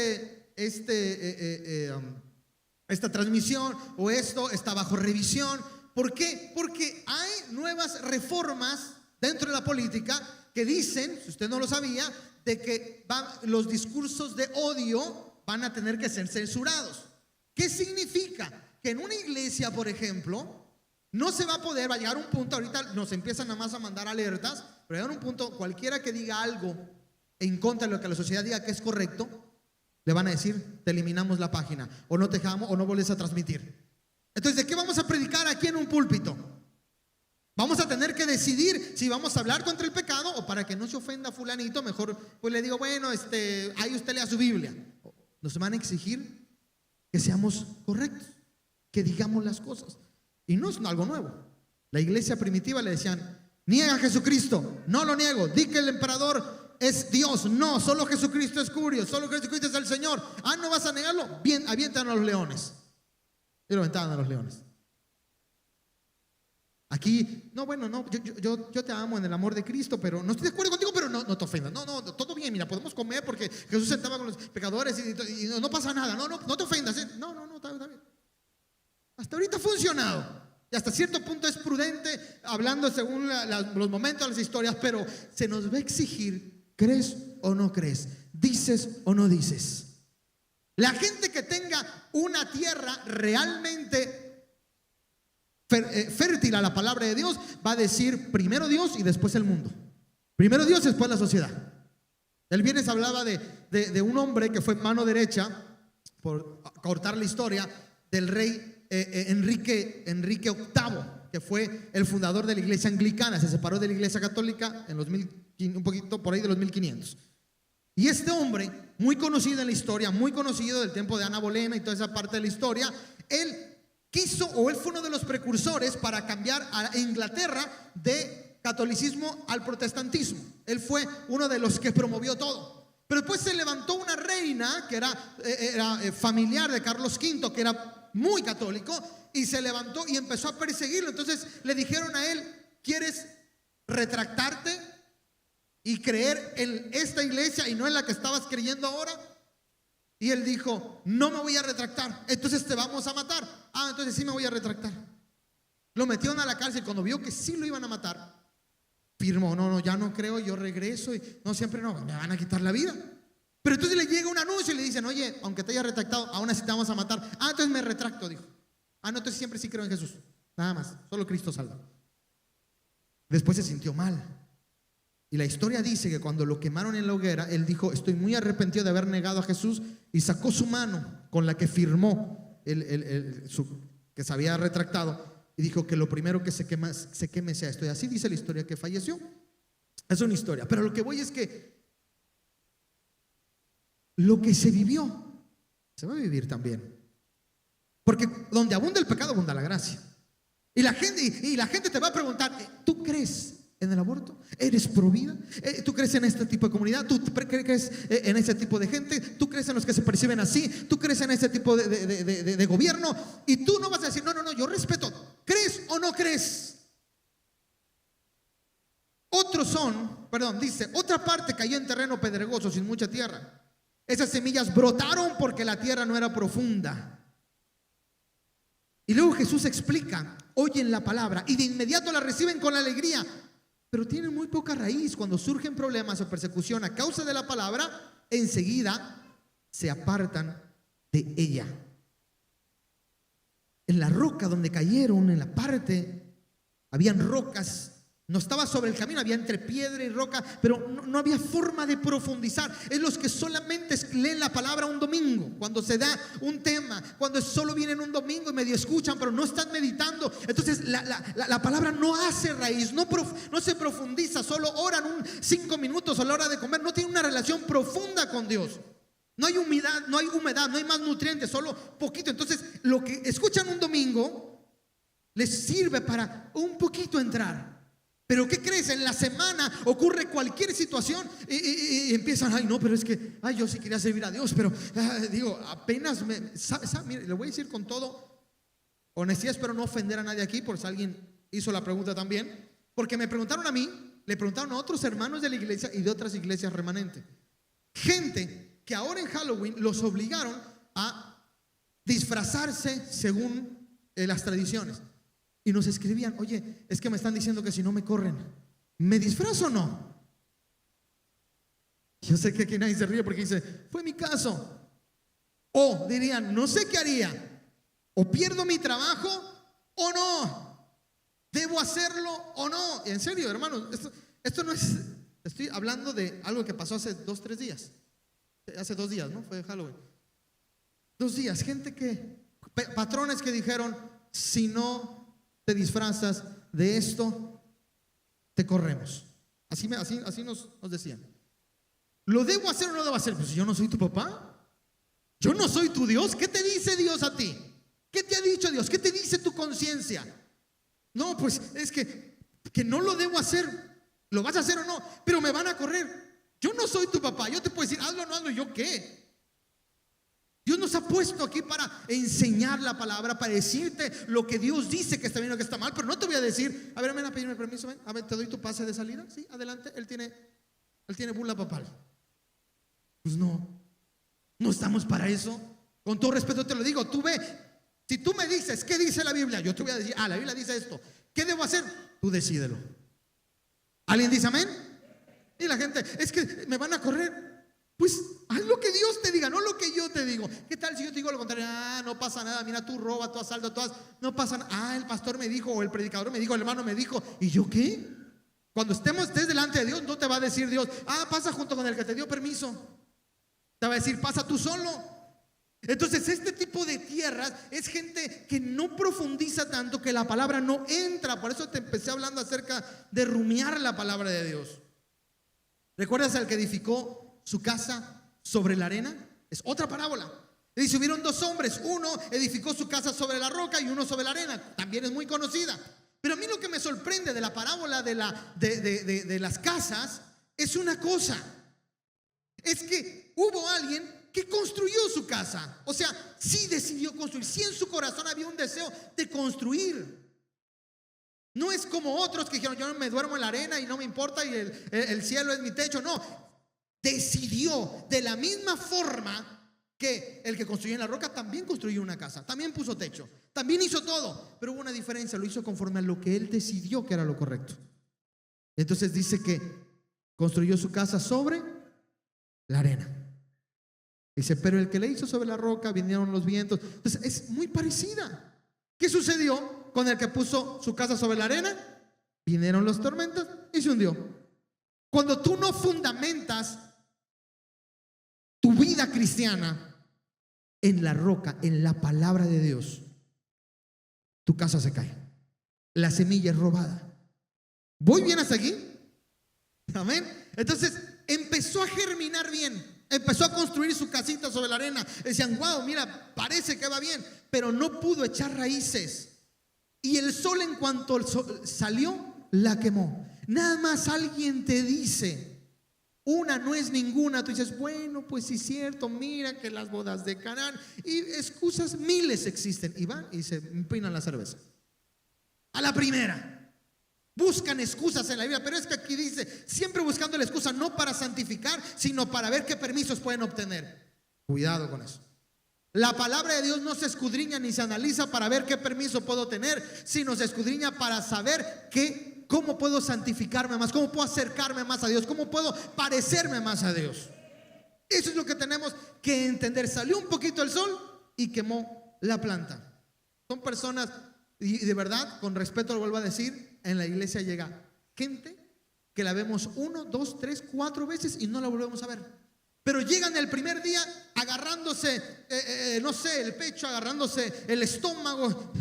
transmisión o esto está bajo revisión. ¿Por qué? Porque hay nuevas reformas dentro de la política que dicen, si usted no lo sabía, de que los discursos de odio van a tener que ser censurados. ¿Qué significa? Que en una iglesia, por ejemplo, no se va a poder, va a llegar un punto, ahorita nos empiezan nada más a mandar alertas, pero llega un punto, cualquiera que diga algo en contra de lo que la sociedad diga que es correcto, le van a decir, te eliminamos la página, o no te dejamos, o no vuelves a transmitir. Entonces, ¿de qué vamos a predicar aquí en un púlpito? Vamos a tener que decidir si vamos a hablar contra el pecado o para que no se ofenda fulanito, mejor pues le digo, bueno, ahí usted lea su Biblia. Nos van a exigir que seamos correctos, que digamos las cosas. Y no es algo nuevo. La iglesia primitiva le decían, niega a Jesucristo. No lo niego. Di que el emperador es Dios. No, solo Jesucristo es curio. Solo Jesucristo es el Señor. Ah, ¿no vas a negarlo? Bien, avientan a los leones. Y lo aventaban a los leones. Aquí, no, bueno, no, yo te amo en el amor de Cristo, pero no estoy de acuerdo contigo, pero no te ofendas. No, todo bien, mira, podemos comer porque Jesús sentaba con los pecadores y no pasa nada. No te ofendas. No, está bien. Hasta ahorita ha funcionado. Y hasta cierto punto es prudente, hablando según los momentos, las historias, pero se nos va a exigir, ¿crees o no crees? ¿Dices o no dices? La gente que tenga una tierra realmente fértil a la palabra de Dios va a decir primero Dios y después el mundo. Primero Dios y después la sociedad. El viernes hablaba de un hombre que fue mano derecha, por cortar la historia, del rey Enrique VIII, que fue el fundador de la iglesia anglicana. Se separó de la iglesia católica en un poquito por ahí de los 1500. Y este hombre, muy conocido en la historia, muy conocido del tiempo de Ana Bolena y toda esa parte de la historia, él fue uno de los precursores para cambiar a Inglaterra de catolicismo al protestantismo. Él fue uno de los que promovió todo. Pero después se levantó una reina que era familiar de Carlos V, que era muy católico, y se levantó y empezó a perseguirlo. Entonces le dijeron a él, ¿quieres retractarte y creer en esta iglesia y no en la que estabas creyendo ahora? Y él dijo, no me voy a retractar, entonces te vamos a matar. Ah, entonces sí me voy a retractar. Lo metieron a la cárcel. Cuando vio que sí lo iban a matar, firmó, no, ya no creo, yo regreso y no, siempre no, me van a quitar la vida. Pero entonces le llega un anuncio y le dicen, oye, aunque te hayas retractado, aún así te vamos a matar. Ah, entonces me retracto, dijo. Ah, no, entonces siempre sí creo en Jesús. Nada más, solo Cristo salva. Después se sintió mal. Y la historia dice que cuando lo quemaron en la hoguera, él dijo, estoy muy arrepentido de haber negado a Jesús, y sacó su mano con la que firmó que se había retractado, y dijo que lo primero que se queme sea esto. Y así dice la historia que falleció. Es una historia. Pero lo que voy es que lo que se vivió, se va a vivir también. Porque donde abunda el pecado, abunda la gracia. Y la gente te va a preguntar, ¿tú crees en el aborto? ¿Eres pro vida? ¿Tú crees en este tipo de comunidad? ¿Tú crees en ese tipo de gente? ¿Tú crees en los que se perciben así? ¿Tú crees en ese tipo de gobierno? Y tú no vas a decir, no, yo respeto. ¿Crees o no crees? Dice, otra parte cayó en terreno pedregoso sin mucha tierra. Esas semillas brotaron porque la tierra no era profunda. Y luego Jesús explica, oyen la palabra y de inmediato la reciben con alegría, pero tienen muy poca raíz. Cuando surgen problemas o persecución a causa de la palabra, enseguida se apartan de ella. En la roca donde cayeron, en la parte, habían rocas No estaba sobre el camino, había entre piedra y roca, pero no había forma de profundizar. Es los que solamente leen la palabra un domingo, cuando se da un tema, cuando solo vienen un domingo y medio escuchan, pero no están meditando. Entonces la palabra no hace raíz, no se profundiza, solo oran 5 minutos a la hora de comer, no tiene una relación profunda con Dios. No hay humedad, no hay más nutrientes, solo poquito. Entonces lo que escuchan un domingo les sirve para un poquito entrar. Pero ¿qué crees? En la semana ocurre cualquier situación y empiezan, ay no, pero es que, ay yo sí quería servir a Dios, pero digo, apenas mire, le voy a decir con todo honestidad, espero no ofender a nadie aquí, por si alguien hizo la pregunta también, porque me preguntaron a mí, le preguntaron a otros hermanos de la iglesia y de otras iglesias remanentes. Gente que ahora en Halloween los obligaron a disfrazarse según las tradiciones. Y nos escribían, oye, es que me están diciendo que si no me corren, ¿me disfrazo o no? Yo sé que aquí nadie se ríe porque dice, fue mi caso. O dirían, no sé qué haría. O pierdo mi trabajo o no. ¿Debo hacerlo o no? En serio, hermanos, esto no es, estoy hablando de algo que pasó hace 2-3 días. Hace 2 días, ¿no? Fue Halloween. 2 días, patrones que dijeron, si no te disfrazas de esto, te corremos. Así nos decían. ¿Lo debo hacer o no debo hacer? Pues si yo no soy tu papá, yo no soy tu Dios. ¿Qué te dice Dios a ti? ¿Qué te ha dicho Dios? ¿Qué te dice tu conciencia? No, pues es que no lo debo hacer. ¿Lo vas a hacer o no? Pero me van a correr. Yo no soy tu papá. Yo te puedo decir, hazlo o no hazlo. ¿Yo qué? Dios nos ha puesto aquí para enseñar la palabra, para decirte lo que Dios dice que está bien o que está mal, pero no te voy a decir, a ver, ven a pedirme permiso, ven, a ver, te doy tu pase de salida, sí, adelante, él tiene bula papal. Pues no estamos para eso. Con todo respeto te lo digo, tú ve, si tú me dices, ¿qué dice la Biblia? Yo te voy a decir, la Biblia dice esto, ¿qué debo hacer? Tú decídelo. ¿Alguien dice amén? Y la gente, es que me van a correr. Pues haz lo que Dios te diga, no lo que yo te digo. ¿Qué tal si yo te digo lo contrario? No pasa nada, mira, tú robas, tú asaltas, no pasa nada. El pastor me dijo, o el predicador me dijo, el hermano me dijo. ¿Y yo qué? Cuando estés delante de Dios, no te va a decir Dios, pasa junto con el que te dio permiso. Te va a decir, pasa tú solo. Entonces este tipo de tierras es gente que no profundiza tanto, que la palabra no entra. Por eso te empecé hablando acerca de rumiar la palabra de Dios. ¿Recuerdas al que edificó su casa sobre la arena? Es otra parábola. Y dice, hubieron 2 hombres, uno edificó su casa sobre la roca y uno sobre la arena. También es muy conocida. Pero a mí lo que me sorprende de la parábola de las casas es una cosa. Es que hubo alguien que construyó su casa. O sea, sí decidió construir. Sí, en su corazón había un deseo de construir. No es como otros que dijeron, yo me duermo en la arena y no me importa y el cielo es mi techo. No. Decidió de la misma forma que el que construyó en la roca también construyó una casa, también puso techo, también hizo todo, pero hubo una diferencia, lo hizo conforme a lo que él decidió que era lo correcto. Entonces dice que construyó su casa sobre la arena. Dice, pero el que le hizo sobre la roca, vinieron los vientos. Entonces es muy parecida. ¿Qué sucedió con el que puso su casa sobre la arena? Vinieron las tormentas y se hundió. Cuando tú no fundamentas tu vida cristiana en la roca, en la palabra de Dios, tu casa se cae. La semilla es robada. ¿Voy bien hasta aquí? Amén. Entonces empezó a germinar bien, empezó a construir su casita sobre la arena. Decían, wow, mira, parece que va bien, pero no pudo echar raíces. Y el sol, en cuanto el sol salió, la quemó. Nada más alguien te dice, una no es ninguna, tú dices, bueno, pues sí es cierto, mira que las bodas de Canaán, y excusas miles existen, y van y se empinan la cerveza a la primera. Buscan excusas en la Biblia, pero es que aquí dice, siempre buscando la excusa, no para santificar, sino para ver qué permisos pueden obtener. Cuidado con eso. La palabra de Dios no se escudriña ni se analiza para ver qué permiso puedo tener, sino se escudriña para saber cómo puedo santificarme más, cómo puedo acercarme más a Dios, cómo puedo parecerme más a Dios. Eso es lo que tenemos que entender. Salió un poquito el sol y quemó la planta. Son personas, y de verdad, con respeto lo vuelvo a decir, en la iglesia llega gente que la vemos 1, 2, 3, 4 veces y no la volvemos a ver. Pero llegan el primer día agarrándose, no sé, el pecho, agarrándose el estómago.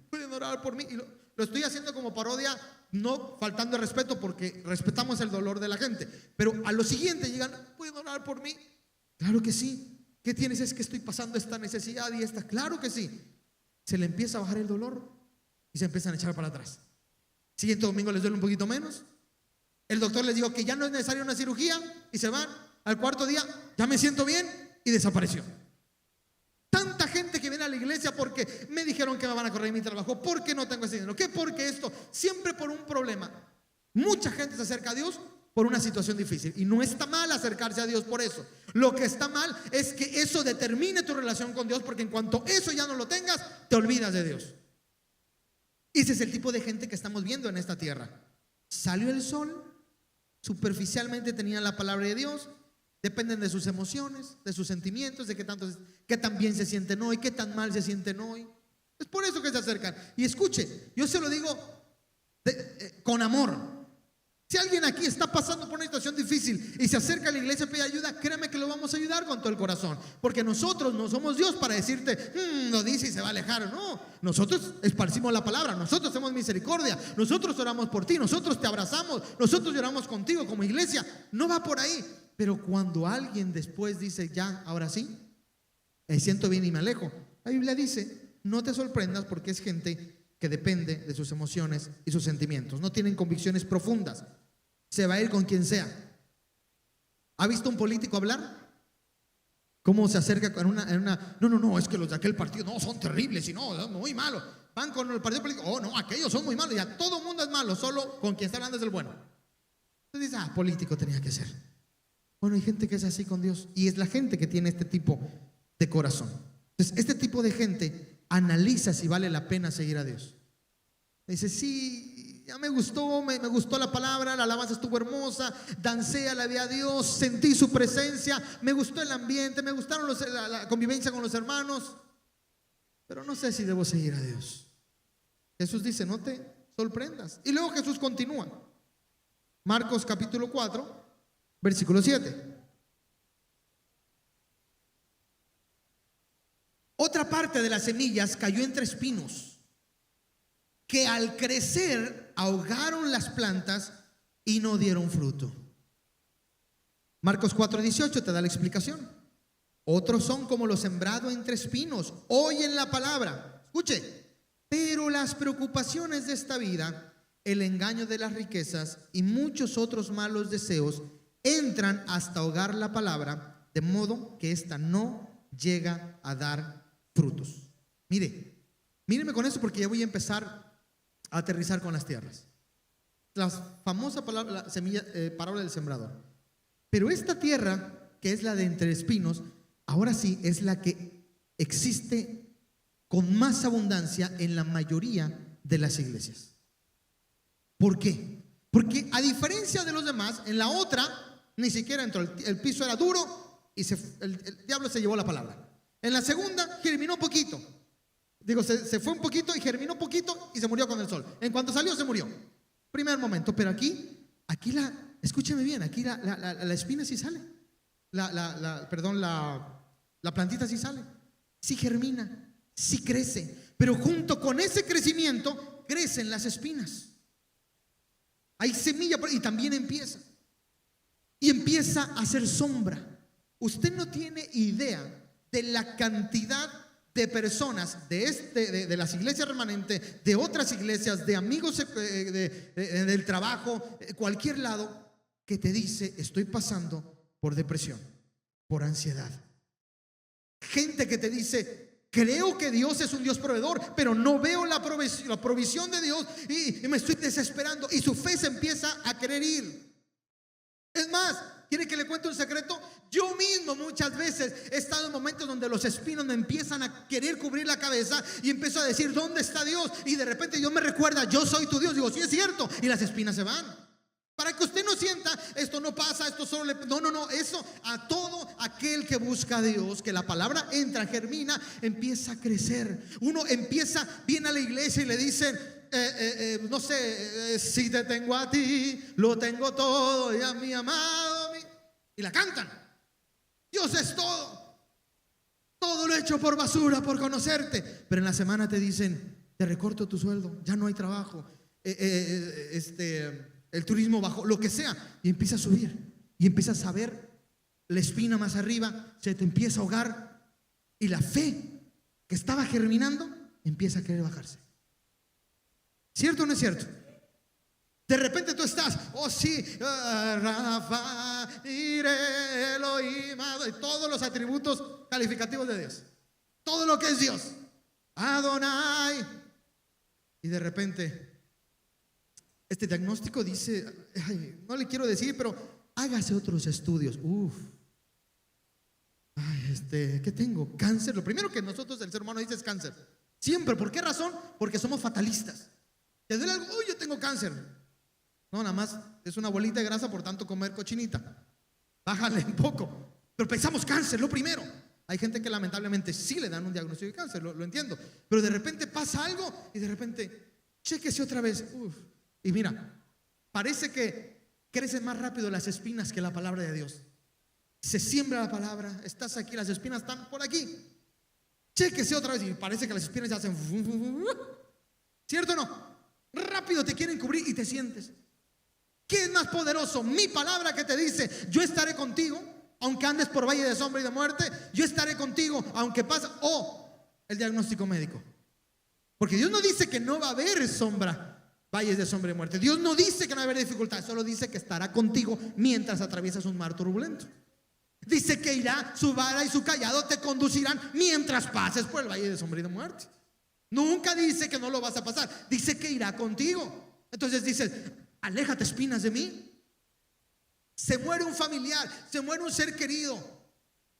Pueden orar por mí. Y lo estoy haciendo como parodia, no faltando el respeto, porque respetamos el dolor de la gente. Pero a lo siguiente llegan, ¿pueden orar por mí? Claro que sí. ¿Qué tienes? Es que estoy pasando esta necesidad y esta. Claro que sí. Se le empieza a bajar el dolor y se empiezan a echar para atrás. Siguiente domingo les duele un poquito menos. El doctor les dijo que ya no es necesaria una cirugía y se van. Al cuarto día, ya me siento bien, y desapareció. Tanta gente que viene a la iglesia porque me dijeron que me van a correr mi trabajo, porque no tengo ese dinero, que porque esto, siempre por un problema. Mucha gente se acerca a Dios por una situación difícil, y no está mal acercarse a Dios por eso. Lo que está mal es que eso determine tu relación con Dios, porque en cuanto eso ya no lo tengas, te olvidas de Dios. Ese es el tipo de gente que estamos viendo en esta tierra. Salió el sol, superficialmente tenían la palabra de Dios, dependen de sus emociones, de sus sentimientos, de qué tan bien se sienten hoy, qué tan mal se sienten hoy. Es por eso que se acercan. Y escuche, yo se lo digo con amor. Si alguien aquí está pasando por una situación difícil y se acerca a la iglesia y pide ayuda, créeme que lo vamos a ayudar con todo el corazón. Porque nosotros no somos Dios para decirte, lo dice y se va a alejar. No, nosotros esparcimos la palabra, nosotros hacemos misericordia, nosotros oramos por ti, nosotros te abrazamos, nosotros lloramos contigo como iglesia. No va por ahí. Pero cuando alguien después dice, ya, ahora sí, me siento bien y me alejo, la Biblia dice, no te sorprendas, porque es gente que depende de sus emociones y sus sentimientos. No tienen convicciones profundas. Se va a ir con quien sea. ¿Ha visto un político hablar? ¿Cómo se acerca en una? No, es que los de aquel partido no son terribles y no, muy malos. Van con el partido político. Oh, no, aquellos son muy malos. Ya todo el mundo es malo, solo con quien está hablando es el bueno. Entonces dice, político tenía que ser. Bueno, hay gente que es así con Dios, y es la gente que tiene este tipo de corazón. Entonces, este tipo de gente analiza si vale la pena seguir a Dios. Dice, sí, ya me gustó, me gustó la palabra, la alabanza estuvo hermosa, dancé, alabé a Dios, sentí su presencia, me gustó el ambiente, me gustaron la convivencia con los hermanos, pero no sé si debo seguir a Dios. Jesús dice, no te sorprendas. Y luego Jesús continúa. Marcos capítulo 4, versículo 7. Otra parte de las semillas cayó entre espinos, que al crecer ahogaron las plantas y no dieron fruto. Marcos 4:18 te da la explicación. Otros son como lo sembrado entre espinos, oyen la palabra, escuche, pero las preocupaciones de esta vida, el engaño de las riquezas y muchos otros malos deseos entran hasta ahogar la palabra, de modo que ésta no llega a dar frutos. Míreme con eso, porque ya voy a empezar a aterrizar con las tierras. La famosa palabra, la semilla, parábola del sembrador. Pero esta tierra, que es la de entre espinos, ahora sí es la que existe con más abundancia en la mayoría de las iglesias. ¿Por qué? Porque a diferencia de los demás, en la otra ni siquiera entró, el piso era duro y el diablo se llevó la palabra. En la segunda germinó poquito. Se fue un poquito y germinó poquito y se murió con el sol. En cuanto salió se murió. Primer momento. Pero aquí escúcheme bien, aquí la espina sí sale. La plantita sí sale. Sí germina, sí crece. Pero junto con ese crecimiento crecen las espinas. Hay semilla y también empieza a hacer sombra. Usted no tiene idea de la cantidad de personas de las iglesias remanentes, de otras iglesias, de amigos del trabajo, cualquier lado, que te dice, estoy pasando por depresión, por ansiedad. Gente que te dice, creo que Dios es un Dios proveedor, pero no veo la provisión de Dios y me estoy desesperando, y su fe se empieza a querer ir. Es más, ¿quiere que le cuente un secreto? Yo mismo muchas veces he estado en momentos donde los espinos me empiezan a querer cubrir la cabeza y empiezo a decir, ¿dónde está Dios? Y de repente Dios me recuerda, yo soy tu Dios. Digo, sí es cierto, y las espinas se van. Para que usted no sienta, esto no pasa, esto solo le... No, no, no, eso a todo aquel que busca a Dios, que la palabra entra, germina, empieza a crecer. Uno empieza, viene a la iglesia y le dicen, no sé, si te tengo a ti, lo tengo todo, y a mi amado, y la cantan. Dios es todo. Todo lo he hecho por basura, por conocerte. Pero en la semana te dicen, te recorto tu sueldo, ya no hay trabajo. El turismo bajó, lo que sea, y empieza a subir, y empiezas a ver la espina más arriba, se te empieza a ahogar, y la fe que estaba germinando empieza a querer bajarse. ¿Cierto o no es cierto? De repente tú estás, oh sí, Rafa, iré, Elohim, y todos los atributos calificativos de Dios, todo lo que es Dios, Adonai, y de repente este diagnóstico dice, ay, no le quiero decir, pero hágase otros estudios. ¿Qué tengo? Cáncer. Lo primero que nosotros, el ser humano, dice es cáncer. Siempre. ¿Por qué razón? Porque somos fatalistas. ¿Te duele algo? Uy, yo tengo cáncer. No, nada más es una bolita de grasa, por tanto comer cochinita. Bájale un poco. Pero pensamos cáncer, lo primero. Hay gente que lamentablemente sí le dan un diagnóstico de cáncer, lo entiendo. Pero de repente pasa algo y de repente, chéquese otra vez. Y mira, parece que crecen más rápido las espinas que la palabra de Dios. Se siembra la palabra, estás aquí, las espinas están por aquí. Chéquese otra vez y parece que las espinas ya hacen. ¿Cierto o no? Rápido te quieren cubrir y te sientes. ¿Qué es más poderoso? Mi palabra que te dice, yo estaré contigo, aunque andes por valle de sombra y de muerte, yo estaré contigo, aunque pase, o el diagnóstico médico. Porque Dios no dice que no va a haber sombra, valles de sombra y muerte. Dios no dice que no va a haber dificultad, solo dice que estará contigo mientras atraviesas un mar turbulento. Dice que irá, su vara y su callado te conducirán mientras pases por el valle de sombra y de muerte. Nunca dice que no lo vas a pasar, dice que irá contigo. Entonces dices, aléjate espinas de mí. Se muere un familiar, se muere un ser querido,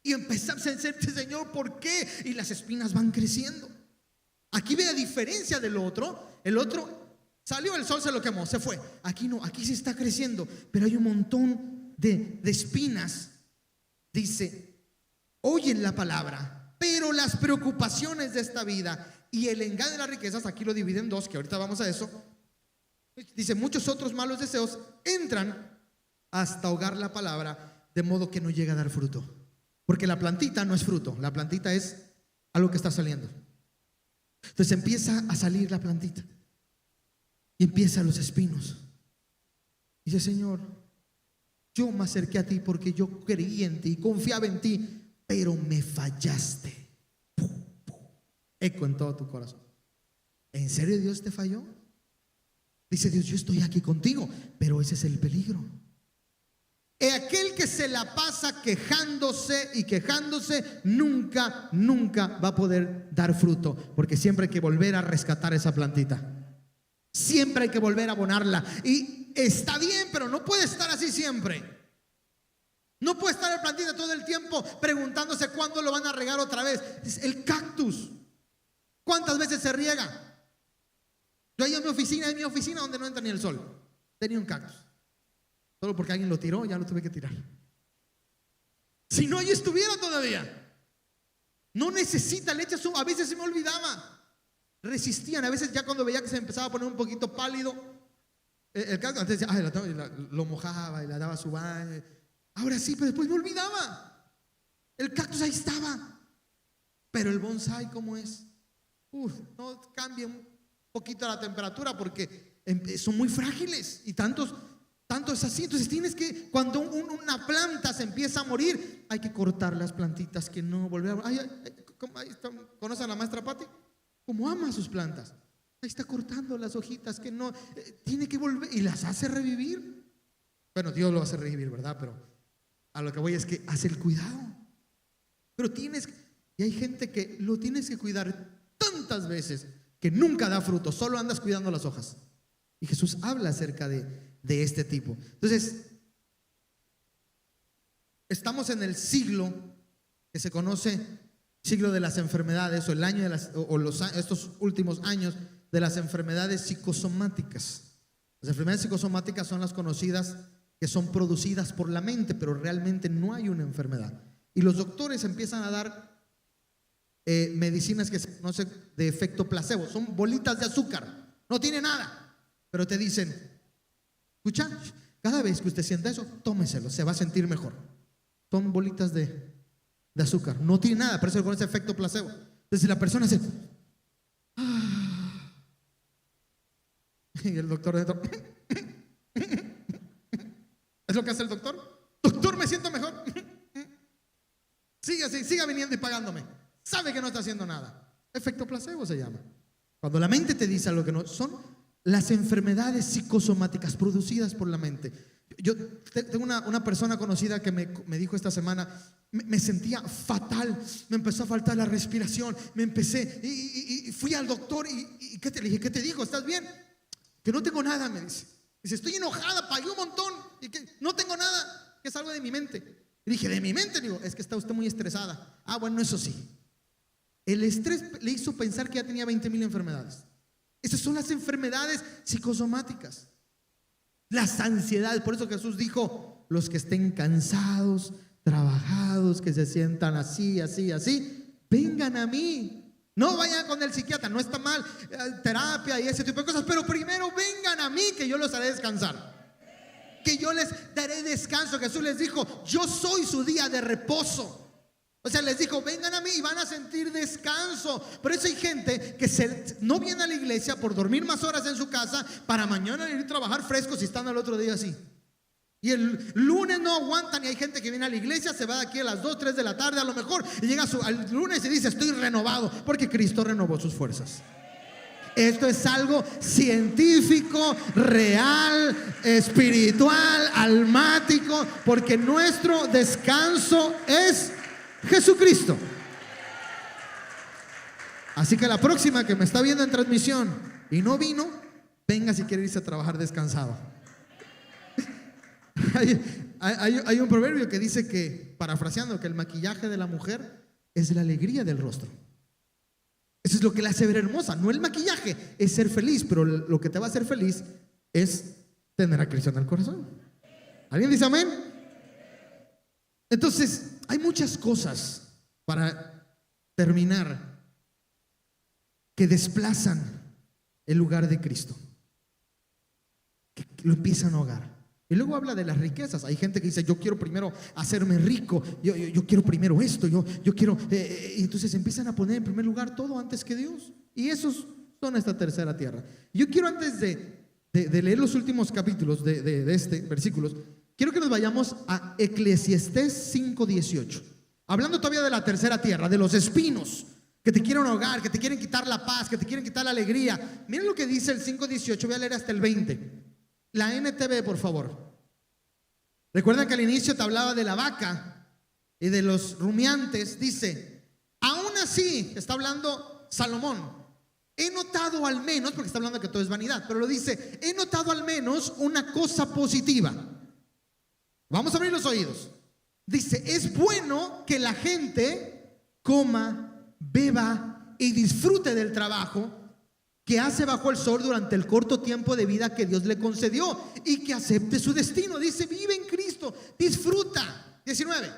y empezamos a decirte, Señor, ¿por qué? Y las espinas van creciendo. Aquí ve la diferencia del otro. El otro salió, el sol se lo quemó, se fue. Aquí no, aquí se está creciendo, pero hay un montón de espinas. Dice, oyen la palabra, pero las preocupaciones de esta vida y el engaño de las riquezas, aquí lo dividen en dos, que ahorita vamos a eso. Dice, muchos otros malos deseos entran hasta ahogar la palabra, de modo que no llega a dar fruto. Porque la plantita no es fruto, la plantita es algo que está saliendo. Entonces empieza a salir la plantita y empiezan los espinos. Dice, Señor, yo me acerqué a ti porque yo creí en ti, confiaba en ti, pero me fallaste. Eco en todo tu corazón. ¿En serio Dios te falló? Dice Dios, yo estoy aquí contigo, pero ese es el peligro. Aquel que se la pasa quejándose y quejándose, nunca va a poder dar fruto, porque siempre hay que volver a rescatar esa plantita. Siempre hay que volver a abonarla. Y está bien, pero no puede estar así siempre. No puede estar el plantita todo el tiempo preguntándose cuándo lo van a regar otra vez. El cactus, ¿cuántas veces se riega? Yo ahí en mi oficina donde no entra ni el sol, tenía un cactus. Solo porque alguien lo tiró, ya lo tuve que tirar. Si no, ahí estuviera todavía. No necesita leche, a veces se me olvidaba. Resistían, a veces ya cuando veía que se empezaba a poner un poquito pálido, el cactus, antes decía, lo mojaba y le daba su baño. Ahora sí, pero después me olvidaba. El cactus ahí estaba. Pero el bonsai, ¿cómo es? No cambia un poquito la temperatura porque son muy frágiles y tanto es así. Entonces tienes que, cuando una planta se empieza a morir, hay que cortar las plantitas, que no volver a... ¿Conocen a la maestra Pati? Como ama sus plantas. Ahí está cortando las hojitas que no, tiene que volver y las hace revivir. Bueno, Dios lo hace revivir, ¿verdad? Pero a lo que voy es que hace el cuidado. Pero y hay gente que lo tienes que cuidar tantas veces que nunca da fruto, solo andas cuidando las hojas. Y Jesús habla acerca de este tipo. Entonces, estamos en el siglo que se conoce siglo de las enfermedades, o el año de estos últimos años de las enfermedades psicosomáticas. Las enfermedades psicosomáticas son las conocidas que son producidas por la mente, pero realmente no hay una enfermedad. Y los doctores empiezan a dar medicinas que se conocen de efecto placebo. Son bolitas de azúcar, no tiene nada, pero te dicen: escucha, cada vez que usted sienta eso, tómeselo, se va a sentir mejor. Son bolitas de azúcar, no tiene nada, pero eso con ese efecto placebo. Entonces si la persona hace y el doctor dentro ¿es lo que hace el doctor? Doctor, me siento mejor. Siga así, siga viniendo y pagándome. Sabe que no está haciendo nada. Efecto placebo se llama. Cuando la mente te dice algo que no, son las enfermedades psicosomáticas producidas por la mente. Yo tengo una persona conocida que me dijo esta semana: me sentía fatal, me empezó a faltar la respiración, me empecé y fui al doctor y ¿qué te le dije? ¿Qué te dijo? ¿Estás bien? Que no tengo nada, me dice. Dice: estoy enojada, pagué un montón y que no tengo nada, que es algo de mi mente. Y dije: ¿de mi mente? Digo: es que está usted muy estresada. Ah, bueno, eso sí. El estrés le hizo pensar que ya tenía 20,000 enfermedades. Esas son las enfermedades psicosomáticas. Las ansiedades. Por eso Jesús dijo: los que estén cansados, trabajados, que se sientan así, vengan a mí. No vayan con el psiquiatra, no está mal, terapia y ese tipo de cosas, pero primero vengan a mí, que yo los haré descansar, que yo les daré descanso. Jesús les dijo: yo soy su día de reposo. O sea, les dijo: vengan a mí y van a sentir descanso. Por eso hay gente que no viene a la iglesia por dormir más horas en su casa para mañana ir a trabajar frescos y están al otro día así. Y el lunes no aguantan, y hay gente que viene a la iglesia, se va de aquí a las 2, 3 de la tarde a lo mejor, y llega al lunes y dice: estoy renovado, porque Cristo renovó sus fuerzas. Esto es algo científico, real, espiritual, almático, porque nuestro descanso es Jesucristo. Así que la próxima que me está viendo en transmisión y no vino, venga si quiere irse a trabajar descansado. Hay un proverbio que dice que, parafraseando, que el maquillaje de la mujer es la alegría del rostro. Eso es lo que la hace ver hermosa. No el maquillaje, es ser feliz. Pero lo que te va a hacer feliz es tener a Cristo en el corazón. ¿Alguien dice amén? Entonces, hay muchas cosas, para terminar, que desplazan el lugar de Cristo, que lo empiezan a ahogar. Y luego habla de las riquezas. Hay gente que dice: yo quiero primero hacerme rico, yo quiero primero esto, yo quiero, y entonces empiezan a poner en primer lugar todo antes que Dios. Y esos son esta tercera tierra. Yo quiero, antes de leer los últimos capítulos de este versículos, quiero que nos vayamos a Eclesiastés 5:18. Hablando todavía de la tercera tierra, de los espinos que te quieren ahogar, que te quieren quitar la paz, que te quieren quitar la alegría. Miren lo que dice el 5:18. Voy a leer hasta el 20. La NTV, por favor. Recuerdan que al inicio te hablaba de la vaca y de los rumiantes. Dice: aún así, está hablando Salomón, he notado al menos, porque está hablando de que todo es vanidad, pero lo dice: he notado al menos una cosa positiva. Vamos a abrir los oídos. Dice: es bueno que la gente coma, beba y disfrute del trabajo que hace bajo el sol durante el corto tiempo de vida que Dios le concedió, y que acepte su destino. Dice: vive en Cristo, disfruta. 19.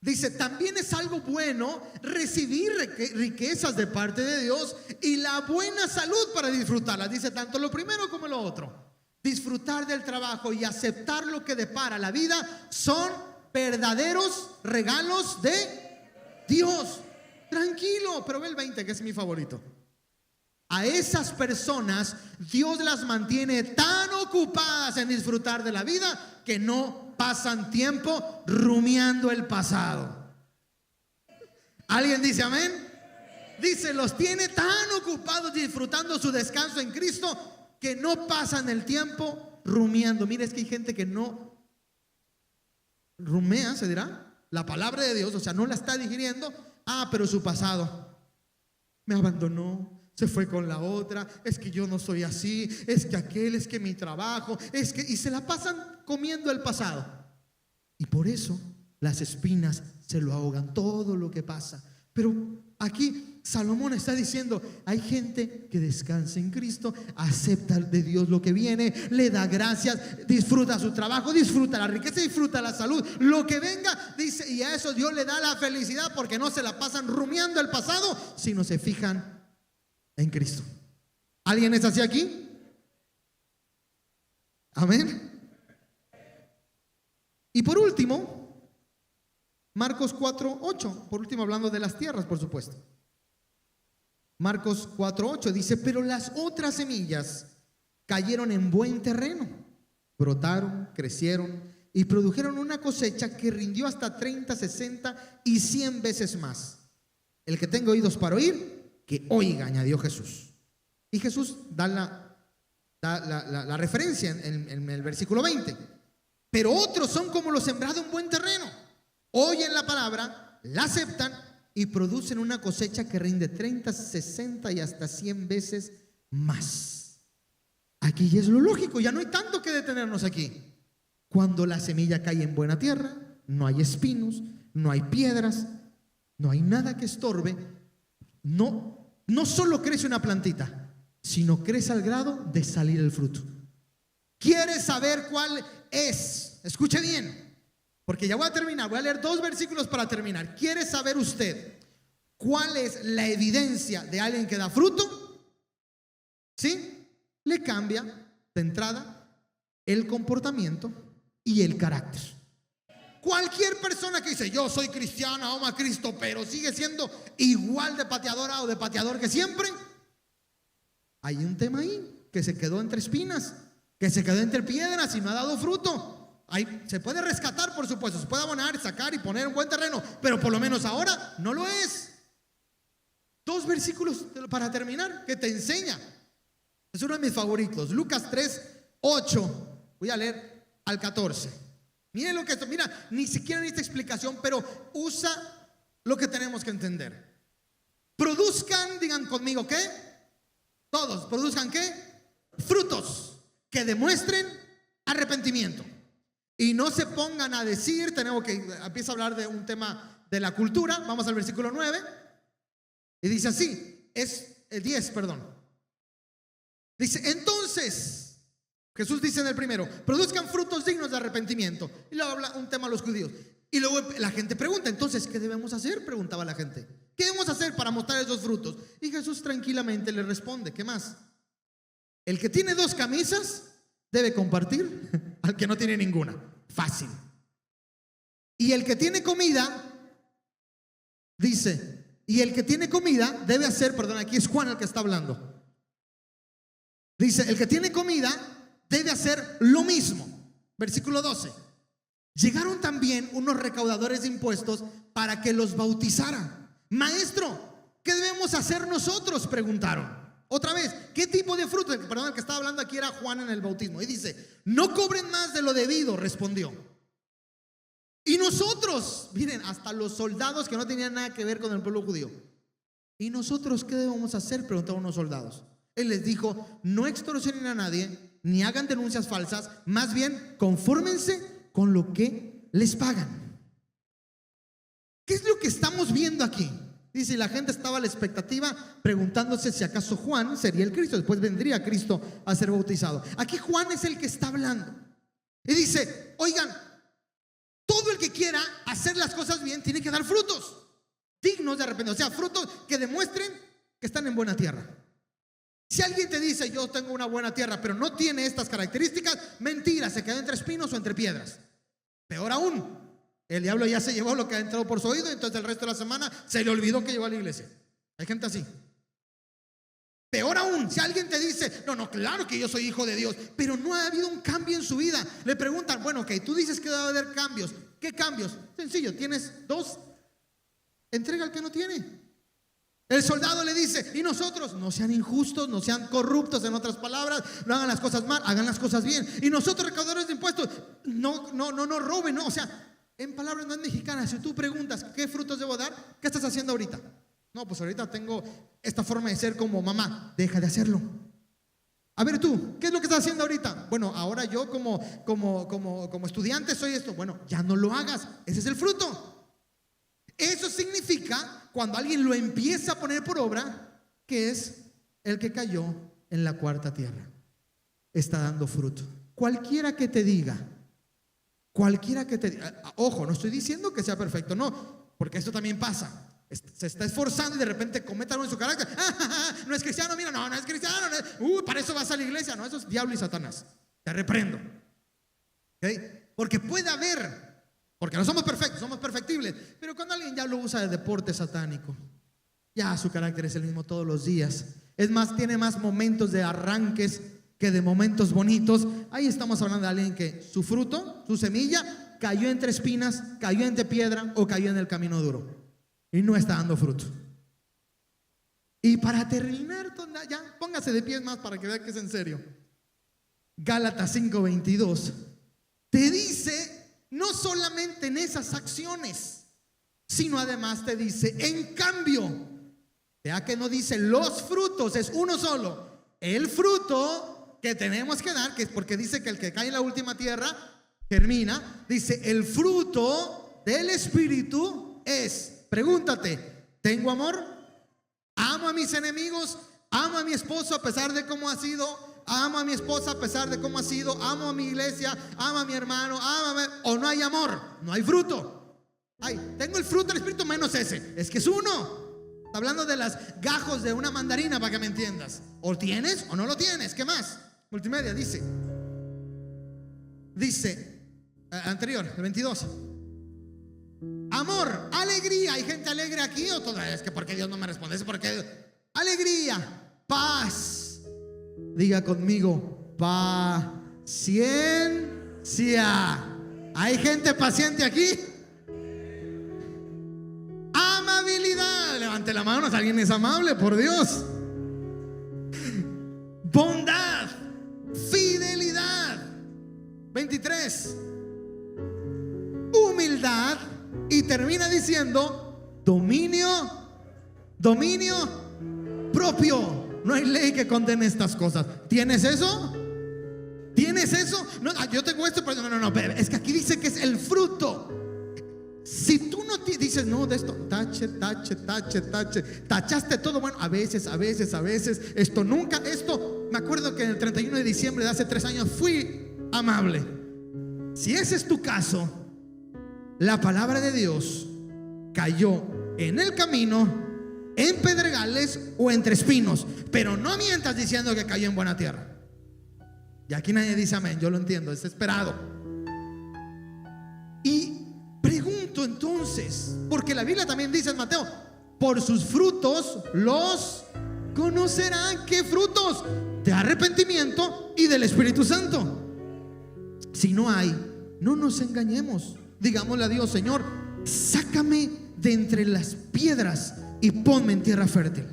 Dice: también es algo bueno recibir riquezas de parte de Dios y la buena salud para disfrutarlas. Dice: tanto lo primero como lo otro, disfrutar del trabajo y aceptar lo que depara la vida, son verdaderos regalos de Dios. Tranquilo, pero ve el 20, que es mi favorito. A esas personas Dios las mantiene tan ocupadas en disfrutar de la vida que no pasan tiempo rumiando el pasado. ¿Alguien dice amén? Dice: los tiene tan ocupados disfrutando su descanso en Cristo que no pasan el tiempo rumiando. Mira, es que hay gente que no rumea, se dirá, la palabra de Dios, o sea, no la está digiriendo. Pero su pasado: me abandonó, se fue con la otra, es que yo no soy así, es que aquel, es que mi trabajo, es que, y se la pasan comiendo el pasado. Y por eso las espinas se lo ahogan, todo lo que pasa. Pero aquí Salomón está diciendo, hay gente que descansa en Cristo, acepta de Dios lo que viene, le da gracias, disfruta su trabajo, disfruta la riqueza, disfruta la salud, lo que venga, dice, y a eso Dios le da la felicidad porque no se la pasan rumiando el pasado, sino se fijan en Cristo. ¿Alguien es así aquí? Amén. Y por último, Marcos 4:8, por último hablando de las tierras, por supuesto. Marcos 4:8 dice, pero las otras semillas cayeron en buen terreno, brotaron, crecieron y produjeron una cosecha que rindió hasta 30, 60 y 100 veces más. El que tenga oídos para oír, que oiga, añadió Jesús. Y Jesús da la referencia en el versículo 20. Pero otros son como lo sembrado en buen terreno. Oyen la palabra, la aceptan y producen una cosecha que rinde 30, 60 y hasta 100 veces más. Aquí ya es lo lógico, ya no hay tanto que detenernos aquí. Cuando la semilla cae en buena tierra, no hay espinos, no hay piedras, no hay nada que estorbe. No solo crece una plantita, sino crece al grado de salir el fruto. ¿Quieres saber cuál es? Escuche bien, porque ya voy a terminar, voy a leer 2 versículos para terminar. ¿Quiere saber usted cuál es la evidencia de alguien que da fruto? ¿Sí? Le cambia de entrada el comportamiento y el carácter. Cualquier persona que dice yo soy cristiana, amo a Cristo, pero sigue siendo igual de pateadora o de pateador que siempre, hay un tema ahí que se quedó entre espinas, que se quedó entre piedras y no ha dado fruto. Ahí se puede rescatar, por supuesto, se puede abonar, sacar y poner en buen terreno, pero por lo menos ahora no lo es. 2 versículos para terminar que te enseña. Es uno de mis favoritos, Lucas 3:8. Voy a leer al 14. Miren lo que esto, mira, ni siquiera necesita explicación, pero usa lo que tenemos que entender. Produzcan, digan conmigo, ¿qué? Todos, produzcan ¿qué? Frutos que demuestren arrepentimiento. Y no se pongan a decir, tenemos que, empieza a hablar de un tema de la cultura. Vamos al versículo 9. Y dice así, es el 10, perdón. Dice, entonces, Jesús dice en el primero, produzcan frutos dignos de arrepentimiento. Y luego habla un tema a los judíos. Y luego la gente pregunta, entonces, ¿qué debemos hacer? Preguntaba la gente. ¿Qué debemos hacer para mostrar esos frutos? Y Jesús tranquilamente le responde, ¿qué más? El que tiene 2 camisas debe compartir al que no tiene ninguna. Fácil. Y el que tiene comida, dice, y el que tiene comida debe hacer, perdón, aquí es Juan el que está hablando. Dice, el que tiene comida debe hacer lo mismo. Versículo 12. Llegaron también unos recaudadores de impuestos para que los bautizaran. Maestro, ¿qué debemos hacer nosotros? Preguntaron. Otra vez, ¿qué tipo de fruto? Perdón, el que estaba hablando aquí era Juan en el bautismo. Y dice, no cobren más de lo debido, respondió. Y nosotros, miren, hasta los soldados que no tenían nada que ver con el pueblo judío. ¿Y nosotros qué debemos hacer? Preguntaron unos soldados. Él les dijo, no extorsionen a nadie, ni hagan denuncias falsas, más bien confórmense con lo que les pagan. ¿Qué es lo que estamos viendo aquí? Dice, la gente estaba a la expectativa preguntándose si acaso Juan sería el Cristo. Después vendría Cristo a ser bautizado. Aquí Juan es el que está hablando. Y dice, oigan, todo el que quiera hacer las cosas bien tiene que dar frutos dignos de arrepentimiento. O sea, frutos que demuestren que están en buena tierra. Si alguien te dice, yo tengo una buena tierra, pero no tiene estas características, mentira, se quedó entre espinos o entre piedras. Peor aún, el diablo ya se llevó lo que ha entrado por su oído, entonces el resto de la semana se le olvidó que llegó a la iglesia. Hay gente así. Peor aún, si alguien te dice, no, claro que yo soy hijo de Dios, pero no ha habido un cambio en su vida. Le preguntan, bueno, ok, tú dices que debe haber cambios. ¿Qué cambios? Sencillo, tienes 2, entrega al que no tiene. El soldado le dice, y nosotros, no sean injustos, no sean corruptos, en otras palabras, no hagan las cosas mal, hagan las cosas bien. Y nosotros, recaudadores de impuestos, no roben, no. O sea, en palabras más mexicanas, si tú preguntas qué frutos debo dar, ¿qué estás haciendo ahorita? No, pues ahorita tengo esta forma de ser como mamá. Deja de hacerlo. A ver tú, ¿qué es lo que estás haciendo ahorita? Bueno, ahora yo como estudiante soy esto. Bueno, ya no lo hagas, ese es el fruto. Eso significa, cuando alguien lo empieza a poner por obra, que es el que cayó en la cuarta tierra. Está dando fruto. Cualquiera que te diga, ojo, no estoy diciendo que sea perfecto, no, porque esto también pasa. Se está esforzando y de repente comete algo en su carácter. No es cristiano, mira, no es cristiano. Para eso vas a la iglesia. No, eso es diablo y Satanás. Te reprendo. ¿Okay? Porque puede haber, porque no somos perfectos, somos perfectibles. Pero cuando alguien ya lo usa de deporte satánico, ya su carácter es el mismo todos los días. Es más, tiene más momentos de arranques que de momentos bonitos. Ahí estamos hablando de alguien que su fruto, su semilla, cayó entre espinas, cayó entre piedra o cayó en el camino duro y no está dando fruto. Y para terminar, ya póngase de pies más para que vea que es en serio. Gálatas 5:22 te dice, no solamente en esas acciones, sino además te dice, en cambio, vea que no dice los frutos, es uno solo. El fruto que tenemos que dar, que es porque dice que el que cae en la última tierra germina, dice el fruto del Espíritu es, pregúntate, ¿tengo amor? ¿Amo a mis enemigos? ¿Amo a mi esposo a pesar de cómo ha sido? ¿Amo a mi esposa a pesar de cómo ha sido? ¿Amo a mi iglesia? ¿Amo a mi hermano? ¿O no hay amor? No hay fruto. Tengo el fruto del Espíritu menos ese. Es que es uno. Está hablando de las gajos de una mandarina para que me entiendas. O tienes o no lo tienes. ¿Qué más? Multimedia dice anterior, el 22. Amor, alegría. ¿Hay gente alegre aquí o todavía? Es que ¿por qué Dios no me responde? Es porque alegría, paz. Diga conmigo, paciencia. ¿Hay gente paciente aquí? Amabilidad. Levante la mano si alguien es amable, por Dios. Bondad, fidelidad. 23. Humildad. Y termina diciendo dominio propio. No hay ley que condene estas cosas. ¿Tienes eso? ¿Tienes eso? No, yo tengo esto, pero no, pero es que aquí dice que es el fruto. Si tú no dices, no, de esto, tachaste todo, bueno, a veces, esto nunca, me acuerdo que en el 31 de diciembre de hace 3 años fui amable. Si ese es tu caso, la palabra de Dios cayó en el camino, en pedregales o entre espinos, pero no mientas diciendo que cayó en buena tierra. Y aquí nadie dice amén, yo lo entiendo, es esperado. Y pregunto entonces, porque la Biblia también dice en Mateo, por sus frutos los conocerán. ¿Qué frutos? De arrepentimiento y del Espíritu Santo. Si no hay, no nos engañemos. Digámosle a Dios, Señor, sácame de entre las piedras y ponme en tierra fértil.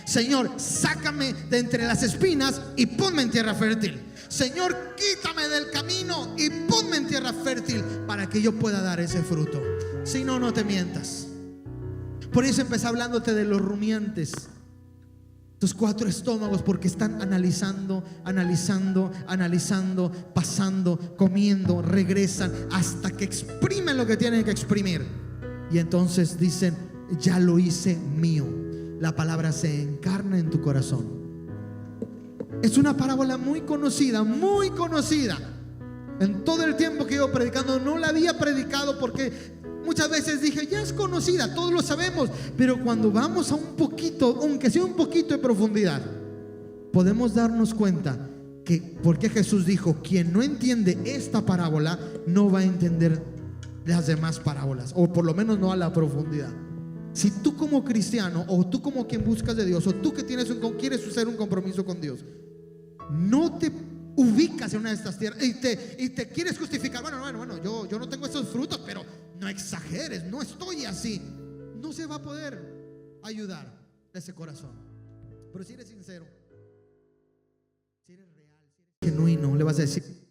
Señor, sácame de entre las espinas y ponme en tierra fértil. Señor, quítame del camino y ponme en tierra fértil para que yo pueda dar ese fruto. Si no, no te mientas. Por eso empecé hablándote de los rumiantes, tus 4 estómagos, porque están analizando, pasando, comiendo, regresan hasta que exprimen lo que tienen que exprimir. Y entonces dicen, ya lo hice mío. La palabra se encarna en tu corazón. Es una parábola muy conocida. En todo el tiempo que llevo predicando no la había predicado porque muchas veces dije, ya es conocida, todos lo sabemos. Pero cuando vamos a un poquito, aunque sea un poquito de profundidad, podemos darnos cuenta que porque Jesús dijo, quien no entiende esta parábola no va a entender las demás parábolas, o por lo menos no a la profundidad. Si tú como cristiano, o tú como quien buscas de Dios, o tú que quieres hacer un compromiso con Dios, no te ubicas en una de estas tierras y te quieres justificar, bueno, yo no tengo esos frutos, pero no exageres, no estoy así, no se va a poder ayudar ese corazón. Pero si eres sincero, si eres real, si eres genuino, le vas a decir,